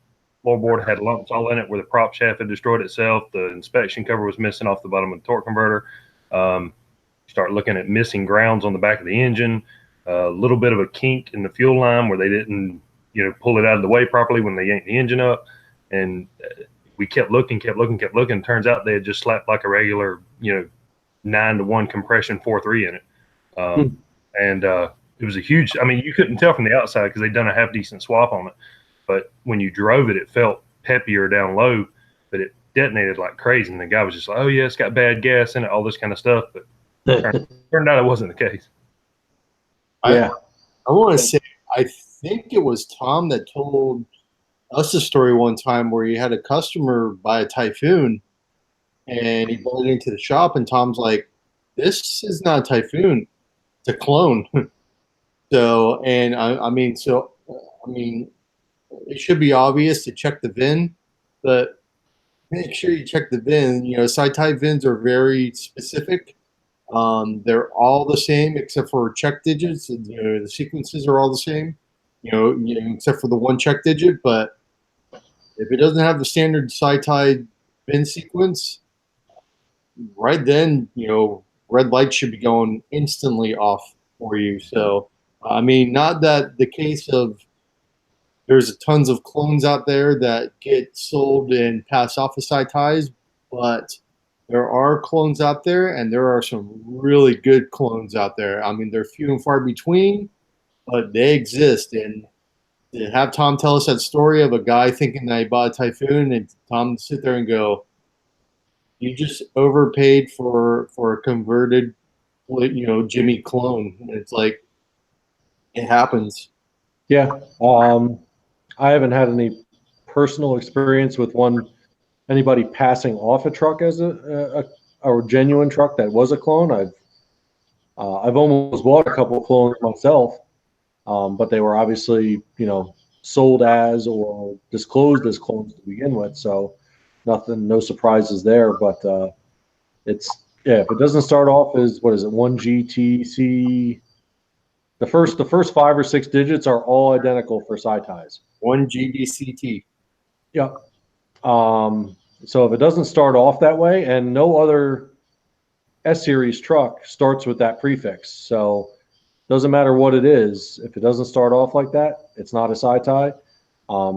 Floorboard had lumps all in it where the prop shaft had destroyed itself. The inspection cover was missing off the bottom of the torque converter. Start looking at missing grounds on the back of the engine, a little bit of a kink in the fuel line where they didn't, pull it out of the way properly when they yanked the engine up. And we kept looking. Turns out they had just slapped like a regular, 9-to-1 compression 4.3 in it. And it was a huge, you couldn't tell from the outside because they'd done a half decent swap on it. But when you drove it, it felt peppier down low, but it detonated like crazy. And the guy was just like, oh, yeah, it's got bad gas in it, all this kind of stuff. But turned out it wasn't the case. Yeah. I want to say, I think it was Tom that told us a story one time where he had a customer buy a Typhoon, and he brought it into the shop, and Tom's like, this is not a Typhoon, it's a clone. So, and I mean, it should be obvious to check the VIN, but make sure you check the VIN. SyTy VINs are very specific. They're all the same except for check digits. The sequences are all the same, except for the one check digit. But if it doesn't have the standard SyTy VIN sequence, right then, red light should be going instantly off for you. So, not that the case of there's tons of clones out there that get sold and pass off as SyTys, but there are clones out there, and there are some really good clones out there. They're few and far between, but they exist. And to have Tom tell us that story of a guy thinking that he bought a Typhoon, and Tom sit there and go, you just overpaid for a converted, Jimmy clone. And it's like, it happens. Yeah. I haven't had any personal experience with anybody passing off a truck as a genuine truck that was a clone. I've almost bought a couple of clones myself, but they were obviously sold as or disclosed as clones to begin with. So no surprises there. But if it doesn't start off as one GTC. The first 5 or 6 digits are all identical for SyTys. One GDCT. Yep. So if it doesn't start off that way, and no other S-Series truck starts with that prefix, so doesn't matter what it is. If it doesn't start off like that, it's not a SyTy.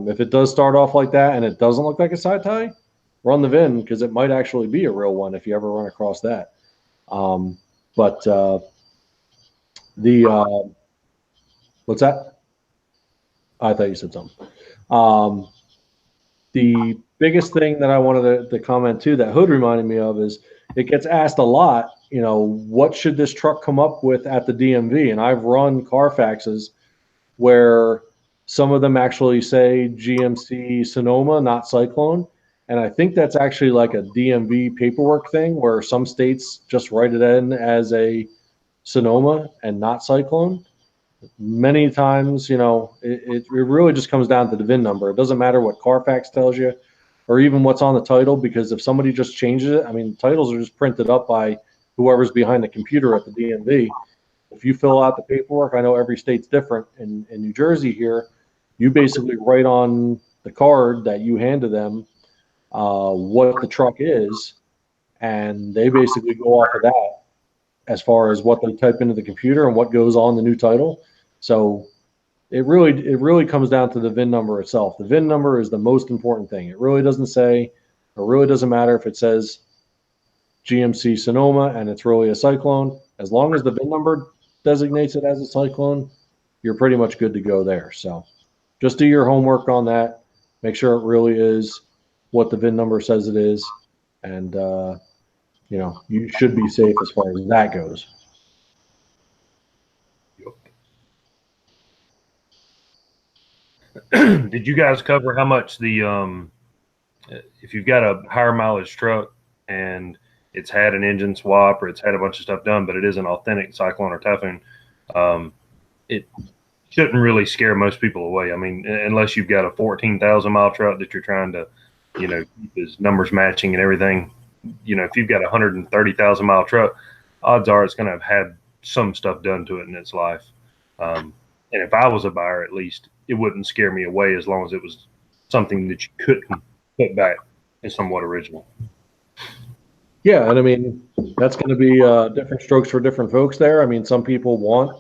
If it does start off like that and it doesn't look like a SyTy, run the VIN because it might actually be a real one if you ever run across that. What's that? I thought you said something. the biggest thing that I wanted to comment too that Hood reminded me of is it gets asked a lot, you know, what should this truck come up with at the DMV? And I've run Carfaxes where some of them actually say GMC Sonoma, not Cyclone. And I think that's actually like a DMV paperwork thing where some states just write it in as a Sonoma and not Cyclone. Many times, you know, it really just comes down to the VIN number. It doesn't matter what Carfax tells you or even what's on the title, because if somebody just changes it, I mean, titles are just printed up by whoever's behind the computer at the DMV. If you fill out the paperwork, I know every state's different. In New Jersey here, you basically write on the card that you hand to them what the truck is, and they basically go off of that as far as what they type into the computer and what goes on the new title. So it really comes down to the VIN number itself. The VIN number is the most important thing. It really doesn't say, or really doesn't matter if it says GMC Sonoma and it's really a Cyclone. As long as the VIN number designates it as a Cyclone, you're pretty much good to go there. So just do your homework on that. Make sure it really is what the VIN number says it is. And, you know, you should be safe as far as that goes. Did you guys cover how much the if you've got a higher mileage truck and it's had an engine swap or it's had a bunch of stuff done, but it is an authentic Cyclone or Typhoon, it shouldn't really scare most people away. I mean, unless you've got a 14,000 mile truck that you're trying to, you know, keep his numbers matching and everything. You know, if you've got a 130,000 mile truck, odds are it's going to have had some stuff done to it in its life. And if I was a buyer, at least it wouldn't scare me away as long as it was something that you couldn't put back as somewhat original. Yeah, and I mean, that's going to be different strokes for different folks there. I mean, some people want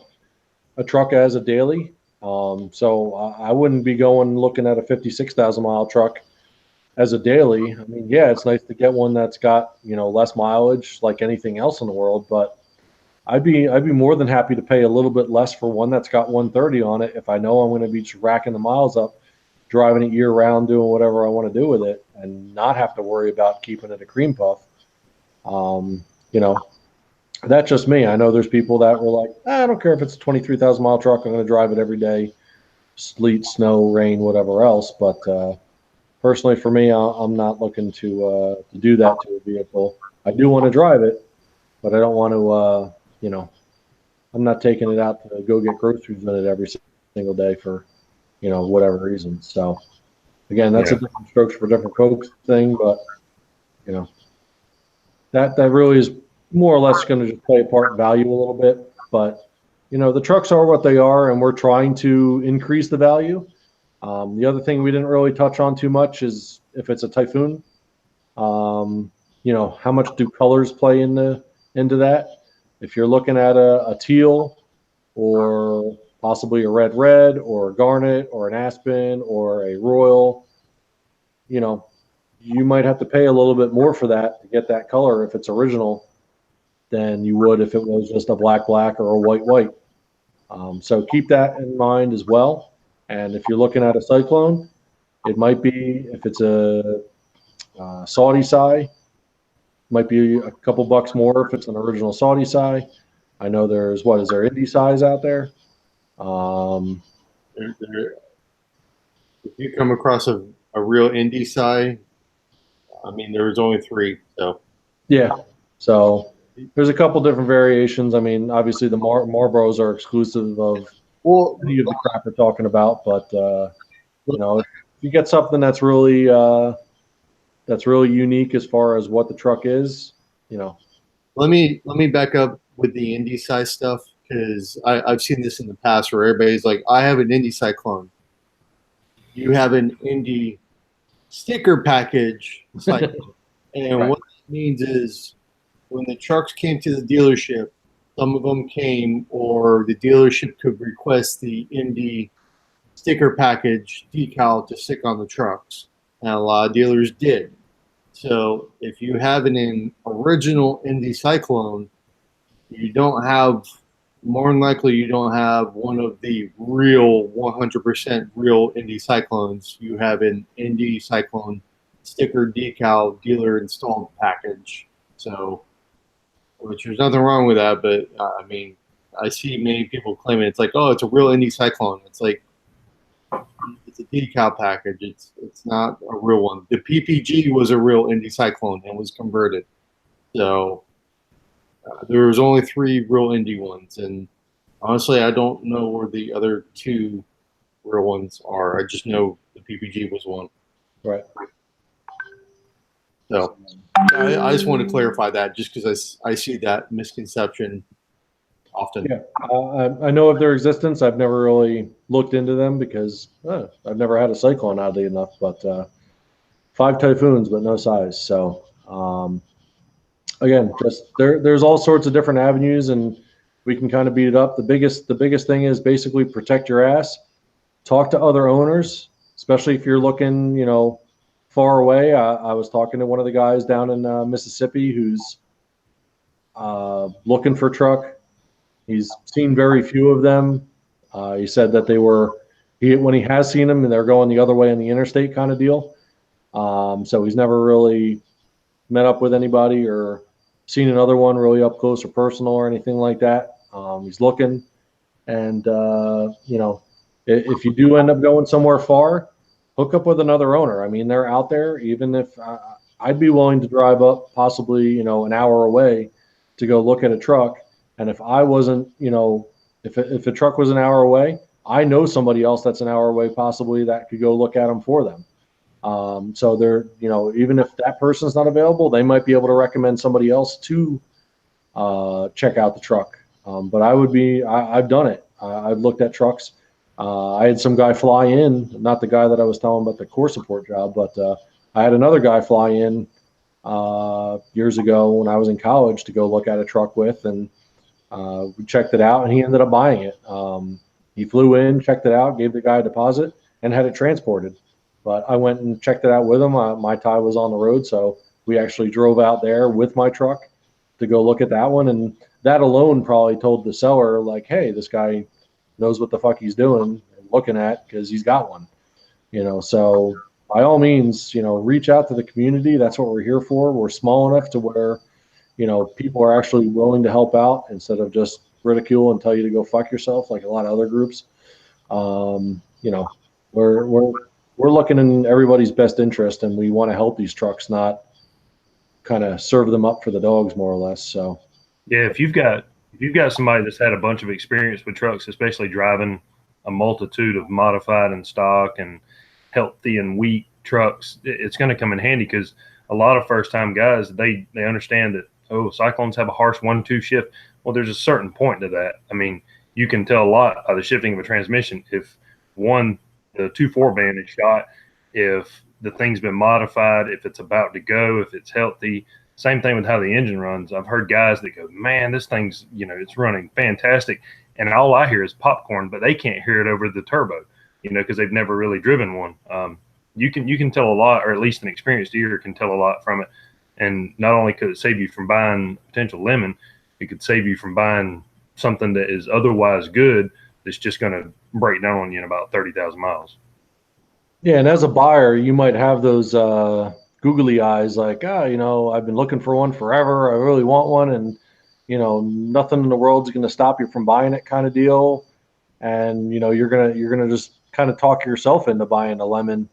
a truck as a daily. So I wouldn't be going looking at a 56,000 mile truck as a daily. I mean, yeah, it's nice to get one that's got, you know, less mileage like anything else in the world, but I'd be more than happy to pay a little bit less for one that's got 130 on it if I know I'm going to be just racking the miles up, driving it year round, doing whatever I want to do with it, and not have to worry about keeping it a cream puff. You know, that's just me. I know there's people that were like, I don't care if it's a 23,000 mile truck. I'm going to drive it every day, sleet, snow, rain, whatever else. But personally, for me, I'm not looking to do that to a vehicle. I do want to drive it, but I don't want to, you know, I'm not taking it out to go get groceries in it every single day for, you know, whatever reason. So again, that's a different strokes for different folks thing, but you know, that really is more or less going to just play a part in value a little bit. But you know, the trucks are what they are, and we're trying to increase the value. The other thing we didn't really touch on too much is if it's a Typhoon, you know, how much do colors play into that? If you're looking at a teal or possibly a red or a garnet or an aspen or a royal, you know, you might have to pay a little bit more for that to get that color if it's original than you would if it was just a black or a white. So keep that in mind as well. And if you're looking at a Cyclone, it might be, if it's a Saudi Sy, might be a couple bucks more if it's an original Saudi Sy. I know there's, what is there, Indy Sys out there? If you come across a real Indy Sy, I mean, there was only 3. So yeah, so there's a couple different variations. I mean, obviously the Marlboros are exclusive of any of the crap we're talking about, but you know, if you get something that's really unique as far as what the truck is, you know. Let me back up with the Indy Sy stuff, because I've seen this in the past where everybody's like, I have an Indy Cyclone. You have an Indy sticker package Cyclone. And Right. what that means is when the trucks came to the dealership, some of them came, or the dealership could request the Indy sticker package decal to stick on the trucks. And a lot of dealers did. So if you have an original Indy Cyclone, you don't have more than likely you don't have one of the real 100% real Indy Cyclones. You have an Indy Cyclone sticker decal dealer installed package. So, which there's nothing wrong with that, but I mean, I see many people claiming it's like, oh, it's a real Indy Cyclone. It's like, it's a decal package. It's not a real one. The PPG was a real Indy Cyclone and was converted. So there was only 3 real Indy ones, and honestly, I don't know where the other 2 real ones are. I just know the PPG was one. Right. So I just want to clarify that, just because I see that misconception often. Yeah, I know of their existence. I've never really looked into them because I've never had a Cyclone, oddly enough. But 5 Typhoons, but no size. So again, just there's all sorts of different avenues, and we can kind of beat it up. The biggest thing is basically protect your ass. Talk to other owners, especially if you're looking, far away. I was talking to one of the guys down in Mississippi who's looking for a truck. He's seen very few of them. He said that when he has seen them, and they're going the other way on the interstate kind of deal. So he's never really met up with anybody or seen another one really up close or personal or anything like that. He's looking, and if you do end up going somewhere far, hook up with another owner. I mean, they're out there. Even if I'd be willing to drive up possibly an hour away to go look at a truck. And if I wasn't, if a truck was an hour away, I know somebody else that's an hour away possibly that could go look at them for them. So they're, even if that person's not available, they might be able to recommend somebody else to check out the truck. But I've done it. I've looked at trucks. I had some guy fly in, not the guy that I was telling about the core support job, but I had another guy fly in years ago when I was in college to go look at a truck with, and we checked it out, and he ended up buying it. He flew in, checked it out, gave the guy a deposit, and had it transported. But I went and checked it out with him. My tie was on the road, so we actually drove out there with my truck to go look at that one. And that alone probably told the seller, like, hey, this guy knows what the fuck he's doing and looking at because he's got one. So by all means, reach out to the community. That's what we're here for. We're small enough to where people are actually willing to help out instead of just ridicule and tell you to go fuck yourself like a lot of other groups. We're looking in everybody's best interest, and we want to help these trucks, not kind of serve them up for the dogs, more or less. So, yeah, if you've got somebody that's had a bunch of experience with trucks, especially driving a multitude of modified and stock and healthy and weak trucks, it's going to come in handy because a lot of first-time guys, they understand that, Cyclones have a harsh 1-2 shift. Well, there's a certain point to that. I mean, you can tell a lot by the shifting of a transmission. If the 2.4 band is shot, if the thing's been modified, if it's about to go, if it's healthy. Same thing with how the engine runs. I've heard guys that go, man, this thing's, it's running fantastic. And all I hear is popcorn, but they can't hear it over the turbo, because they've never really driven one. You can tell a lot, or at least an experienced ear can tell a lot from it. And not only could it save you from buying a potential lemon, it could save you from buying something that is otherwise good that's just going to break down on you in about 30,000 miles. Yeah, and as a buyer, you might have those googly eyes like, I've been looking for one forever. I really want one, and nothing in the world's going to stop you from buying it, kind of deal. And you're gonna just kind of talk yourself into buying a lemon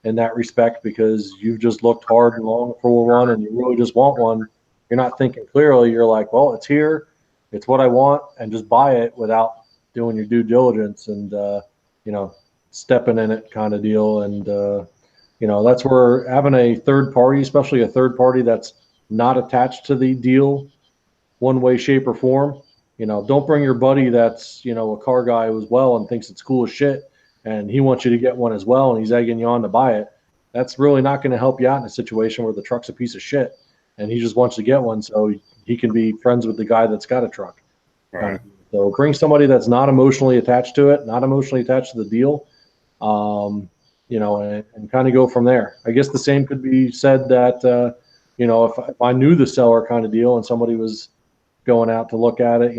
in that respect because you've just looked hard and long for one, and you really just want one. You're not thinking clearly. You're like, well, it's here, it's what I want, and just buy it without doing your due diligence and stepping in it, kind of deal. And that's where having a third party, especially a third party that's not attached to the deal one way, shape, or form. Don't bring your buddy that's a car guy as well and thinks it's cool as shit, and he wants you to get one as well, and he's egging you on to buy it. That's really not going to help you out in a situation where the truck's a piece of shit and he just wants to get one so he can be friends with the guy that's got a truck. Right. So bring somebody that's not emotionally attached to it, not emotionally attached to the deal, and kind of go from there. I guess the same could be said that, if I knew the seller, kind of deal, and somebody was going out to look at it,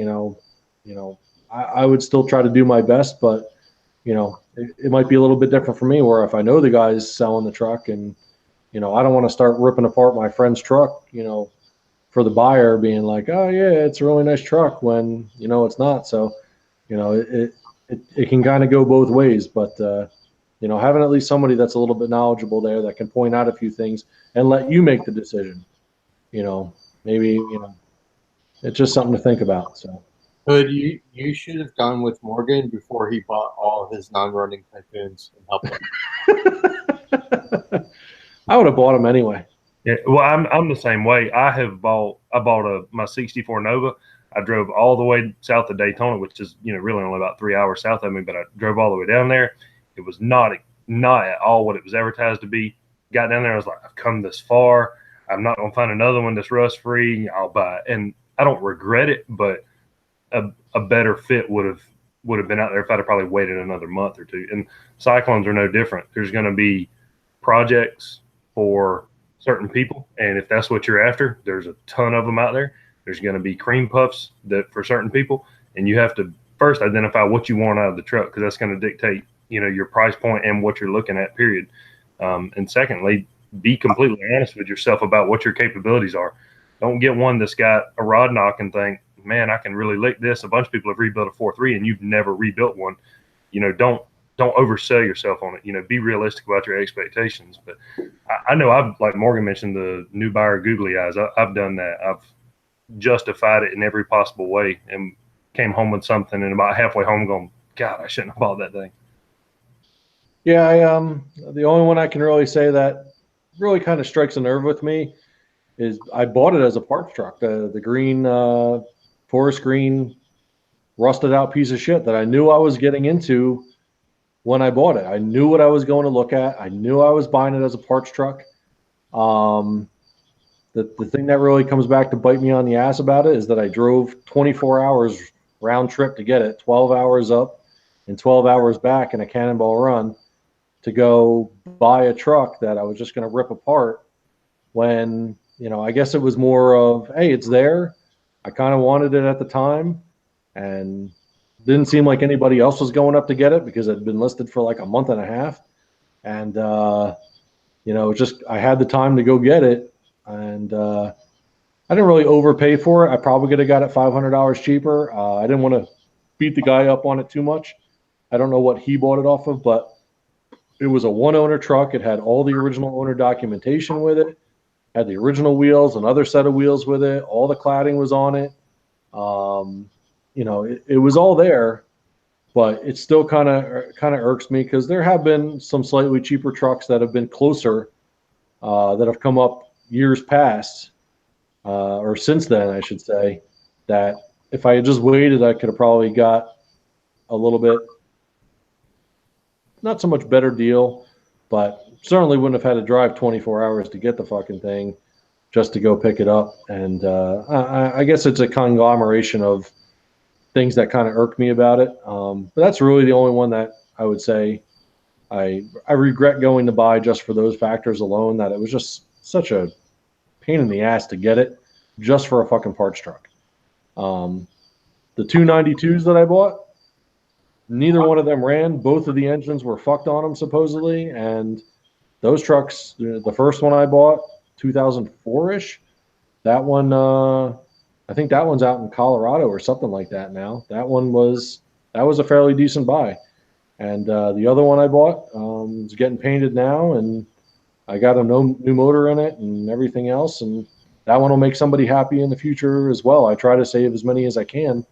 I would still try to do my best, but it might be a little bit different for me, where if I know the guy's selling the truck, and I don't want to start ripping apart my friend's truck, for the buyer being like, oh yeah, it's a really nice truck, when it's not. So it can kind of go both ways, but having at least somebody that's a little bit knowledgeable there that can point out a few things and let you make the decision, maybe it's just something to think about. So Hood, you should have gone with Morgan before he bought all of his non-running Typhoons and helped him. I would have bought them anyway. Yeah, well, I'm the same way. I bought my '64 Nova. I drove all the way south of Daytona, which is really only about 3 hours south of me, but I drove all the way down there. It was not at all what it was advertised to be. Got down there, I was like, I've come this far. I'm not gonna find another one that's rust free. I'll buy it, and I don't regret it. But a better fit would have been out there if I'd have probably waited another month or two. And Cyclones are no different. There's going to be projects for certain people, and if that's what you're after, there's a ton of them out there. There's going to be cream puffs that for certain people, and you have to first identify what you want out of the truck, because that's going to dictate your price point and what you're looking at, period. And secondly, be completely honest with yourself about what your capabilities are. Don't get one that's got a rod knock and think, man, I can really lick this. A bunch of people have rebuilt a 4.3 and you've never rebuilt one. Don't oversell yourself on it. Be realistic about your expectations. But I know I've, like Morgan mentioned, the new buyer googly eyes. I've done that. I've justified it in every possible way and came home with something, and about halfway home going, God, I shouldn't have bought that thing. Yeah, the only one I can really say that really kind of strikes a nerve with me is I bought it as a parts truck, the green forest green rusted out piece of shit that I knew I was getting into when I bought it. I knew what I was going to look at. I knew I was buying it as a parts truck. The thing that really comes back to bite me on the ass about it is that I drove 24 hours round trip to get it, 12 hours up and 12 hours back in a cannonball run to go buy a truck that I was just going to rip apart, when I guess it was more of, hey, it's there. I kind of wanted it at the time, and didn't seem like anybody else was going up to get it because it had been listed for like a month and a half. And, just I had the time to go get it, and I didn't really overpay for it. I probably could have got it $500 cheaper. I didn't want to beat the guy up on it too much. I don't know what he bought it off of, but it was a one-owner truck. It had all the original owner documentation with it. Had the original wheels, another set of wheels with it. All the cladding was on it. It was all there, but it still kind of irks me because there have been some slightly cheaper trucks that have been closer, that have come up years past, or since then, I should say, that if I had just waited, I could have probably got a little bit, not so much better deal, but certainly wouldn't have had to drive 24 hours to get the fucking thing just to go pick it up. And I guess it's a conglomeration of things that kind of irk me about it. But that's really the only one that I would say I regret going to buy just for those factors alone, that it was just such a pain in the ass to get it just for a fucking parts truck. The 292s that I bought, neither one of them ran. Both of the engines were fucked on them supposedly, and those trucks, the first one I bought, 2004-ish, that one, I think that one's out in Colorado or something like that now. That was a fairly decent buy. And the other one I bought is getting painted now, and I got a new motor in it and everything else, and that one will make somebody happy in the future as well. I try to save as many as I can,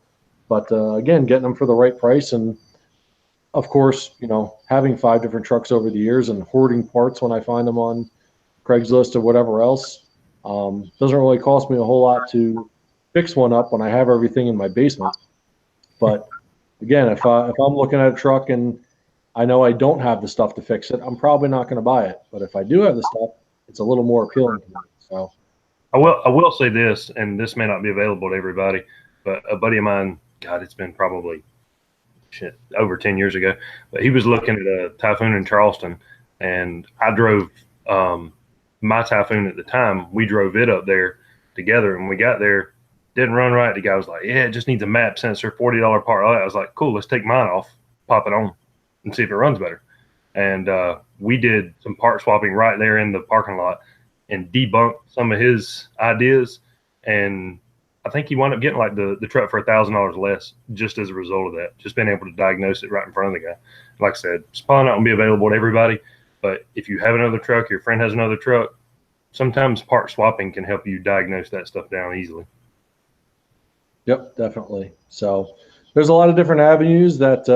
but again, getting them for the right price. And of course, having 5 different trucks over the years and hoarding parts when I find them on Craigslist or whatever else, doesn't really cost me a whole lot to fix one up when I have everything in my basement. But again, if I'm looking at a truck and I know I don't have the stuff to fix it, I'm probably not going to buy it. But if I do have the stuff, it's a little more appealing to me. So I will say this, and this may not be available to everybody, but a buddy of mine, God, it's been probably over 10 years ago, but he was looking at a Typhoon in Charleston, and I drove my Typhoon at the time. We drove it up there together, and we got there. Didn't run right. The guy was like, yeah, it just needs a map sensor, $40 part. I was like, cool, let's take mine off, pop it on, and see if it runs better. And we did some part swapping right there in the parking lot and debunked some of his ideas. And I think he wound up getting like the truck for $1,000 less just as a result of that, just being able to diagnose it right in front of the guy. Like I said, it's probably not going to be available to everybody, but if you have another truck, your friend has another truck, sometimes part swapping can help you diagnose that stuff down easily. Yep, definitely. So there's a lot of different avenues that,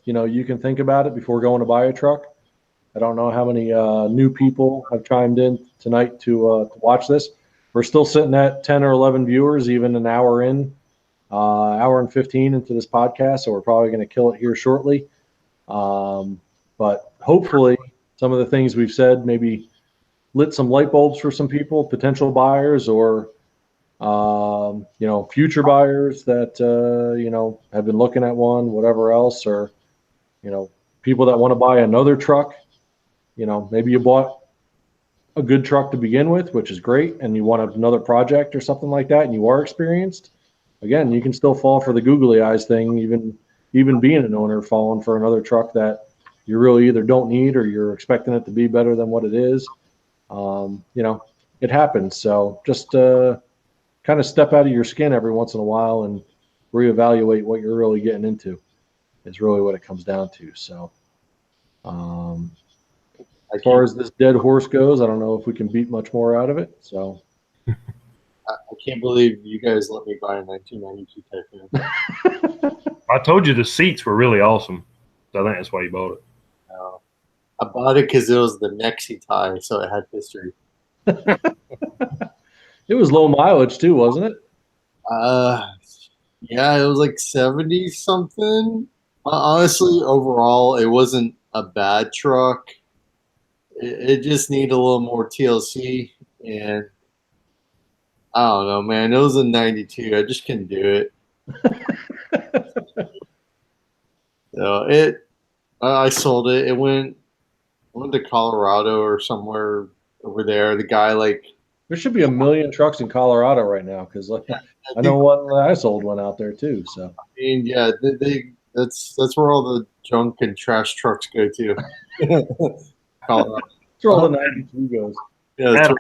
you can think about it before going to buy a truck. I don't know how many new people have chimed in tonight to watch this. We're still sitting at 10 or 11 viewers, even an hour in, hour and 15 into this podcast. So we're probably going to kill it here shortly. But hopefully some of the things we've said maybe lit some light bulbs for some people, potential buyers, or future buyers that have been looking at one, whatever else, or people that want to buy another truck. Maybe you bought a good truck to begin with, which is great, and you want another project or something like that, and you are experienced. Again, you can still fall for the googly eyes thing, even being an owner, falling for another truck that you really either don't need or you're expecting it to be better than what it is. It happens. So just kind of step out of your skin every once in a while and reevaluate what you're really getting into is really what it comes down to. So as far as this dead horse goes, I don't know if we can beat much more out of it. So I can't believe you guys let me buy a 1992 Typhoon. I told you the seats were really awesome. So I think that's why you bought it. I bought it because it was the next SyTy, so it had history. It was low mileage too, wasn't it? Yeah, it was like 70 something. Honestly, overall, it wasn't a bad truck. It just needed a little more TLC, and I don't know, man. It was a 92. I just couldn't do it. So I sold it. It went to Colorado or somewhere over there. The guy There should be a million trucks in Colorado right now because I know one I sold one out there too. So I mean, yeah, that's where all the junk and trash trucks go to. Colorado. that's where all the 92 goes. Yeah, Adam,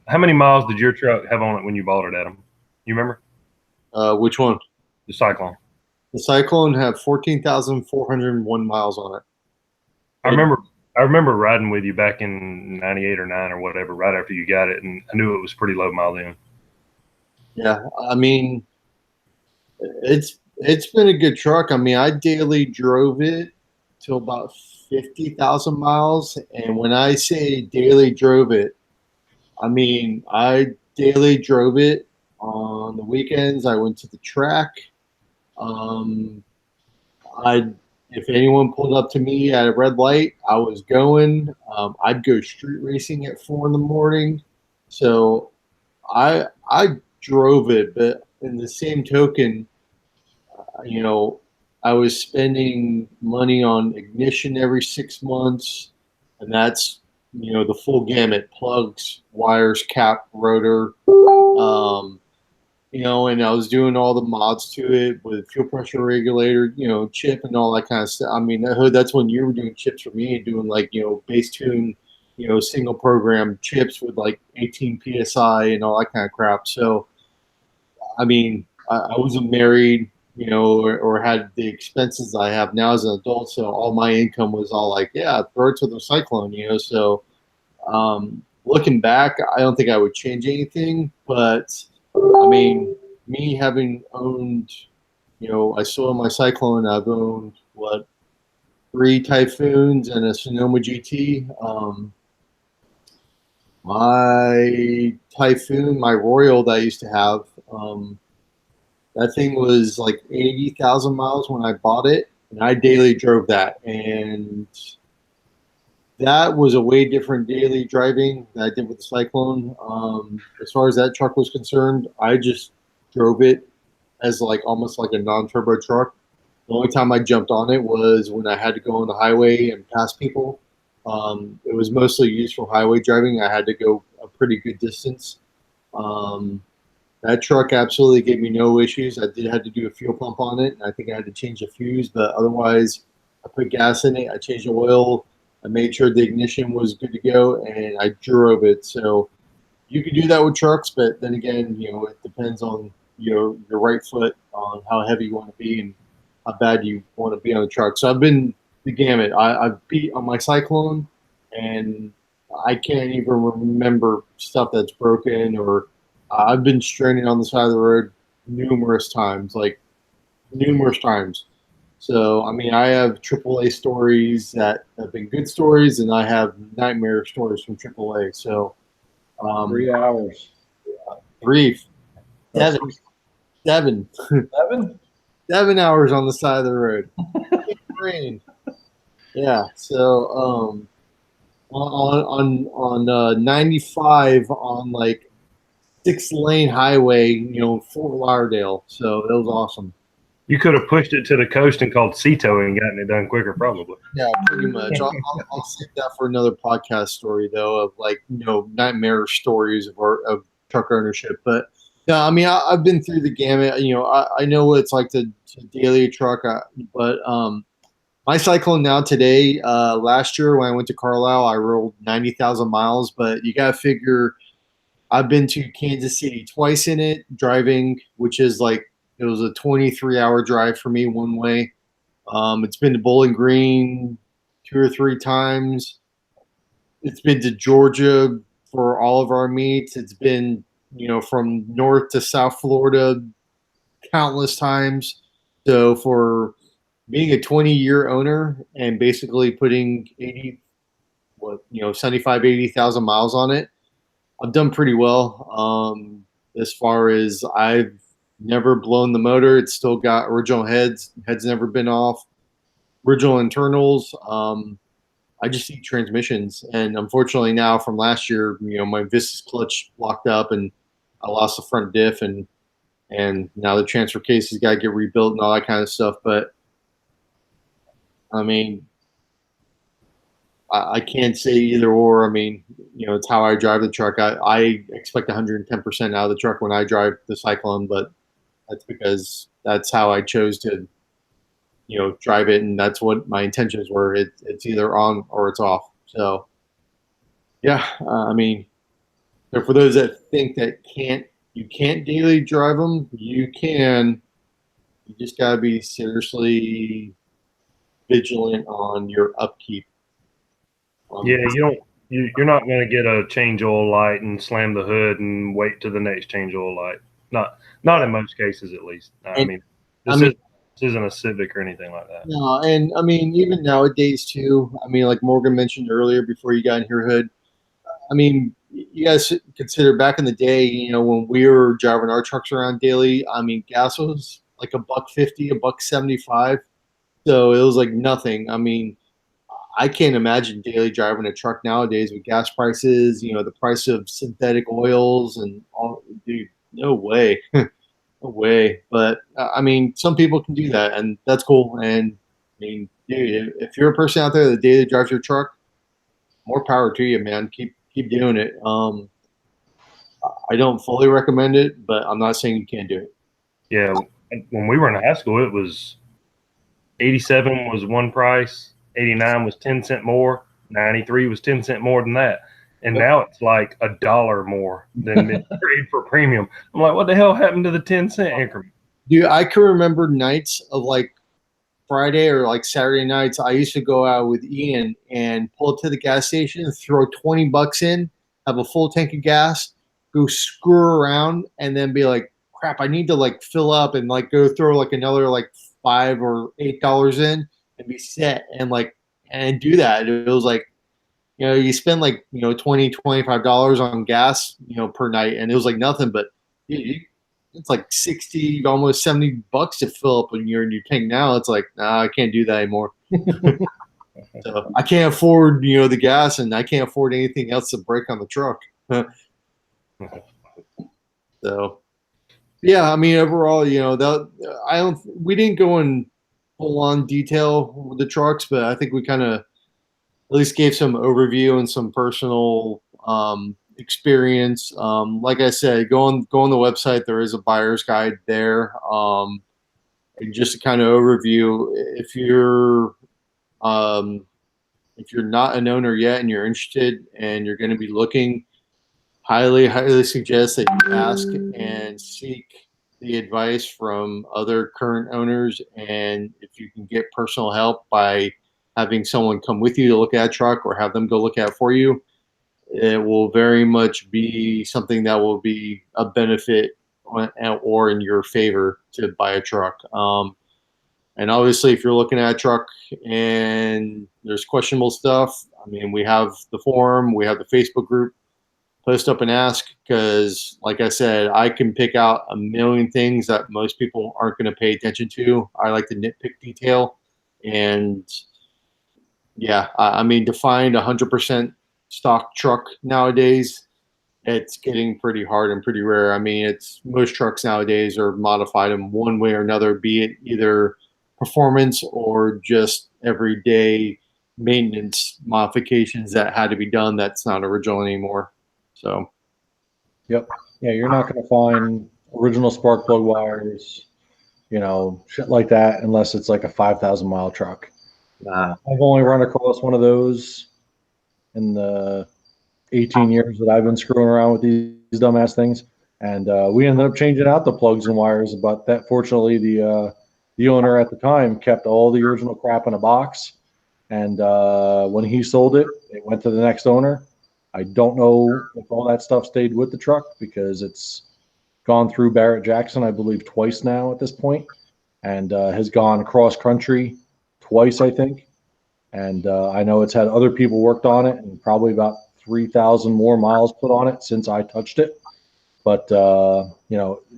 how many miles did your truck have on it when you bought it, Adam? You remember? which one? The Cyclone. The Cyclone had 14,401 miles on it. I remember riding with you back in 98 or 9 or whatever, right after you got it, and I knew it was pretty low mile then. Yeah, I mean, it's been a good truck. I mean, I daily drove it to about 50,000 miles, and when I say daily drove it, I mean I daily drove it on the weekends. I went to the track. If anyone pulled up to me at a red light, I was going. I'd go street racing at 4 in the morning. So I drove it, but in the same token, I was spending money on ignition every 6 months, and that's the full gamut: plugs, wires, cap, rotor. And I was doing all the mods to it with fuel pressure regulator, chip and all that kind of stuff. I mean, that's when you were doing chips for me, doing base tune, single program chips with 18 PSI and all that kind of crap. So, I mean, I wasn't married, or had the expenses I have now as an adult. So all my income was all throw it to the Cyclone, So, looking back, I don't think I would change anything, but I mean, me having owned, I sold my Cyclone. I've owned 3 Typhoons and a Sonoma GT. My Typhoon, my Royal that I used to have, that thing was 80,000 miles when I bought it, and I daily drove that, and that was a way different daily driving than I did with the Cyclone. As far as that truck was concerned, I just drove it as almost like a non-turbo truck. The only time I jumped on it was when I had to go on the highway and pass people. It was mostly used for highway driving. I had to go a pretty good distance. That truck absolutely gave me no issues. I did have to do a fuel pump on it. I think I had to change the fuse, but otherwise, I put gas in it. I changed the oil. I made sure the ignition was good to go, and I drove it. So you can do that with trucks, but then again, it depends on your right foot on how heavy you want to be and how bad you want to be on the truck. So I've been the gamut. I've beat on my Cyclone, and I can't even remember stuff that's broken, or I've been stranded on the side of the road numerous times, like numerous times. So, I mean, I have AAA stories that have been good stories, and I have nightmare stories from AAA. So, 3 hours. three, That's seven, seven, 7? 7 hours on the side of the road. Rain. Yeah. So, on 95 on like 6-lane highway, Fort Lauderdale. So that was awesome. You could have pushed it to the coast and called SyTy and gotten it done quicker, probably. Yeah, pretty much. I'll save that for another podcast story, though, of like nightmare stories of truck ownership. But yeah, I mean, I've been through the gamut. I know what it's like to daily truck, but my Cyclone now today. Last year when I went to Carlisle, I rolled 90,000 miles. But you got to figure, I've been to Kansas City twice in it, driving, which is like it was a 23-hour drive for me one way. It's been to Bowling Green 2 or 3 times. It's been to Georgia for all of our meets. It's been, from North to South Florida countless times. So for being a 20-year owner and basically putting 75, 80,000 miles on it, I've done pretty well. As far as I've never blown the motor. It's still got original heads. Heads never been off. Original internals. I just see transmissions, and unfortunately now from last year, my Vistas clutch locked up, and I lost the front diff, and now the transfer case has got to get rebuilt and all that kind of stuff. But I mean, I can't say either or. I mean, it's how I drive the truck. I expect 110% out of the truck when I drive the Cyclone, but that's because that's how I chose to, drive it, and that's what my intentions were. It's either on or it's off. So, yeah, I mean, so for those that think that you can't daily drive them, you can. You just gotta be seriously vigilant on your upkeep. Yeah, you're not going to get a change oil light and slam the hood and wait to the next change oil light. Not in most cases, at least. This isn't a Civic or anything like that. No, and I mean, even nowadays too. I mean, like Morgan mentioned earlier, before you got in here, Hood. I mean, you guys consider back in the day, when we were driving our trucks around daily. I mean, gas was like $1.50, $1.75, so it was like nothing. I mean, I can't imagine daily driving a truck nowadays with gas prices. The price of synthetic oils and all. Dude, no way. Way, but I mean, some people can do that, and that's cool. And I mean, dude, if you're a person out there that daily drives your truck, more power to you, man. Keep doing it. I don't fully recommend it, but I'm not saying you can't do it. Yeah, when we were in high school, it was 87 was one price, 89 was 10 cent more, 93 was 10 cent more than that. And now it's like $1 more than mid-grade for premium. I'm like, what the hell happened to the 10-cent increment? Dude, I can remember nights of like Friday or like Saturday nights. I used to go out with Ian and pull up to the gas station, throw $20 in, have a full tank of gas, go screw around, and then be like, crap, I need to like fill up and like go throw like another like $5 or $8 in and be set and do that. It was like, you spend like, $20, $25 on gas, per night. And it was like nothing, but it's like 60, almost $70 to fill up when you're in your tank. Now it's like, nah, I can't do that anymore. So I can't afford, the gas, and I can't afford anything else to break on the truck. So, yeah, I mean, overall, we didn't go in full on detail with the trucks, but I think we kind of at least gave some overview and some personal experience. Like I said, go on the website. There is a buyer's guide there. And just a kind of overview. Um, if you're not an owner yet and you're interested and you're going to be looking, highly suggest that you ask and seek the advice from other current owners. And if you can get personal help by having someone come with you to look at a truck or have them go look at it for you, it will very much be something that will be a benefit or in your favor to buy a truck. And obviously, if you're looking at a truck and there's questionable stuff, I mean, we have the forum, we have the Facebook group. Post up and ask, because like I said, I can pick out a million things that most people aren't going to pay attention to. I like to nitpick detail. And yeah, I mean, to find 100% stock truck nowadays, it's getting pretty hard and pretty rare. I mean, it's most trucks nowadays are modified in one way or another, be it either performance or just everyday maintenance modifications that had to be done that's not original anymore. So, Yep. Yeah, you're not going to find original spark plug wires, shit like that, unless it's like a 5,000-mile truck. I've only run across one of those in the 18 years that I've been screwing around with these dumbass things, and we ended up changing out the plugs and wires. But that, fortunately, the owner at the time kept all the original crap in a box, and when he sold it, it went to the next owner. I don't know if all that stuff stayed with the truck because it's gone through Barrett-Jackson, I believe, twice now at this point, and has gone cross country twice, I think. And I know it's had other people worked on it and probably about 3,000 more miles put on it since I touched it. But,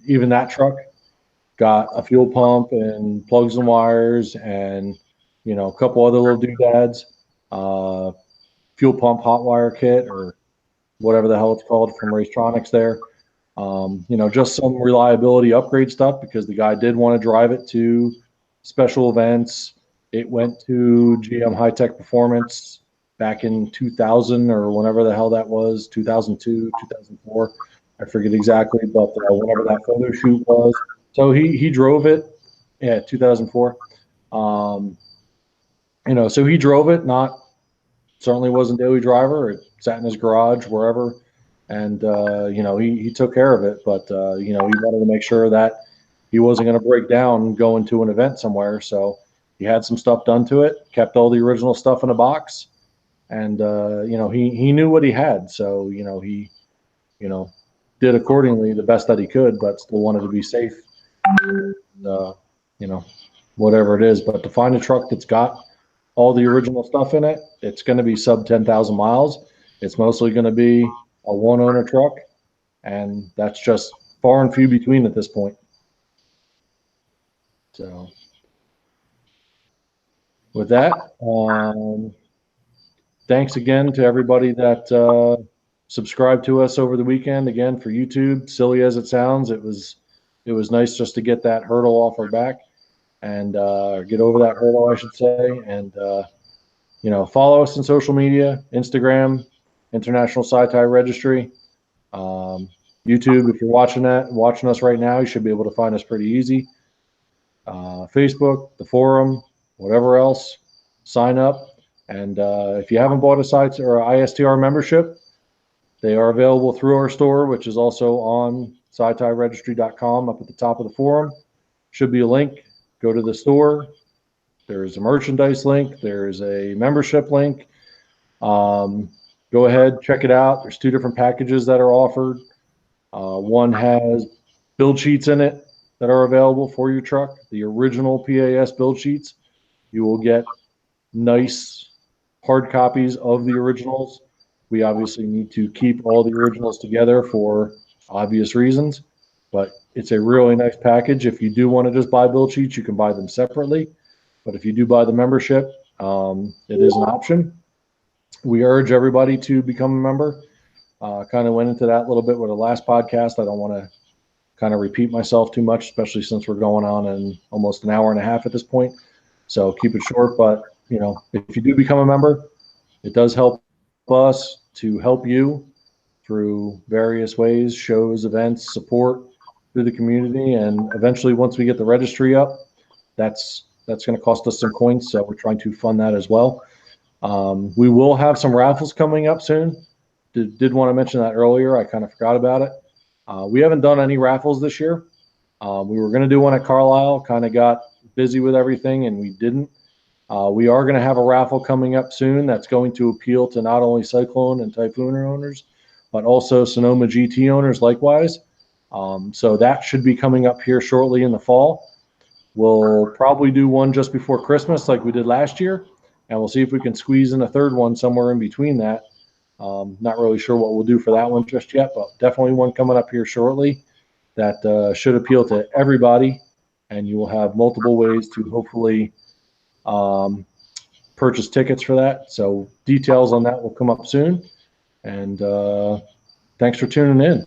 even that truck got a fuel pump and plugs and wires and, a couple other little doodads. Fuel pump hot wire kit or whatever the hell it's called from Racetronics there. Just some reliability upgrade stuff because the guy did want to drive it to special events. It went to GM High Tech Performance back in 2000 or whenever the hell that was, 2002, 2004. I forget exactly, but whenever that photo shoot was. So he drove it, 2004. So he drove it, certainly wasn't daily driver. It sat in his garage, wherever. And, he took care of it. But, he wanted to make sure that he wasn't going to break down going to an event somewhere. So he had some stuff done to it, kept all the original stuff in a box. And, he knew what he had. So, he, did accordingly the best that he could, but still wanted to be safe, whatever it is. But to find a truck that's got all the original stuff in it, it's going to be sub 10,000 miles. It's mostly going to be a one owner truck, and that's just far and few between at this point. So with that, thanks again to everybody that subscribed to us over the weekend. Again, for YouTube, silly as it sounds, it was nice just to get that hurdle off our back and get over that hurdle, I should say. And follow us on social media: Instagram, International SyTy Registry, YouTube. If you're watching us right now, you should be able to find us pretty easy. Facebook, the forum, whatever else, sign up. And if you haven't bought a SyTy or ISTR membership, they are available through our store, which is also on SyTyregistry.com. Up at the top of the forum should be a link. Go to the store. There's a merchandise link. There's a membership link. Go ahead, check it out. There's 2 different packages that are offered. One has build sheets in it that are available for your truck, the original PAS build sheets. You will get nice hard copies of the originals. We obviously need to keep all the originals together for obvious reasons, but it's a really nice package. If you do want to just buy build sheets, you can buy them separately. But if you do buy the membership, it is an option. We urge everybody to become a member. Kind of went into that a little bit with the last podcast. I don't want to kind of repeat myself too much, especially since we're going on in almost an hour and a half at this point. So keep it short, but if you do become a member, it does help us to help you through various ways, shows, events, support through the community. And eventually, once we get the registry up, that's going to cost us some points. So we're trying to fund that as well. We will have some raffles coming up soon. Did want to mention that earlier. I kind of forgot about it. We haven't done any raffles this year. We were going to do one at Carlisle, kind of got busy with everything, and we didn't. We are going to have a raffle coming up soon that's going to appeal to not only Cyclone and Typhoon owners, but also Sonoma GT owners likewise. So that should be coming up here shortly in the fall. We'll probably do one just before Christmas like we did last year, and we'll see if we can squeeze in a third one somewhere in between that. Not really sure what we'll do for that one just yet, but definitely one coming up here shortly that should appeal to everybody, and you will have multiple ways to hopefully purchase tickets for that. So details on that will come up soon, and thanks for tuning in.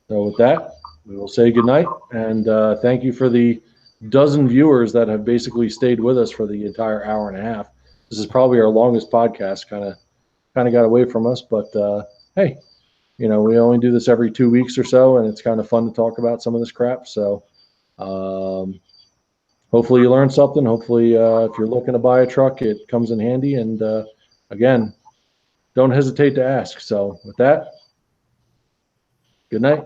So with that, we will say goodnight, and thank you for the dozen viewers that have basically stayed with us for the entire hour and a half. This is probably our longest podcast. Kind of got away from us, but hey, we only do this every 2 weeks or so, and it's kind of fun to talk about some of this crap. So hopefully you learned something. Hopefully, if you're looking to buy a truck, it comes in handy. And again, don't hesitate to ask. So with that, good night.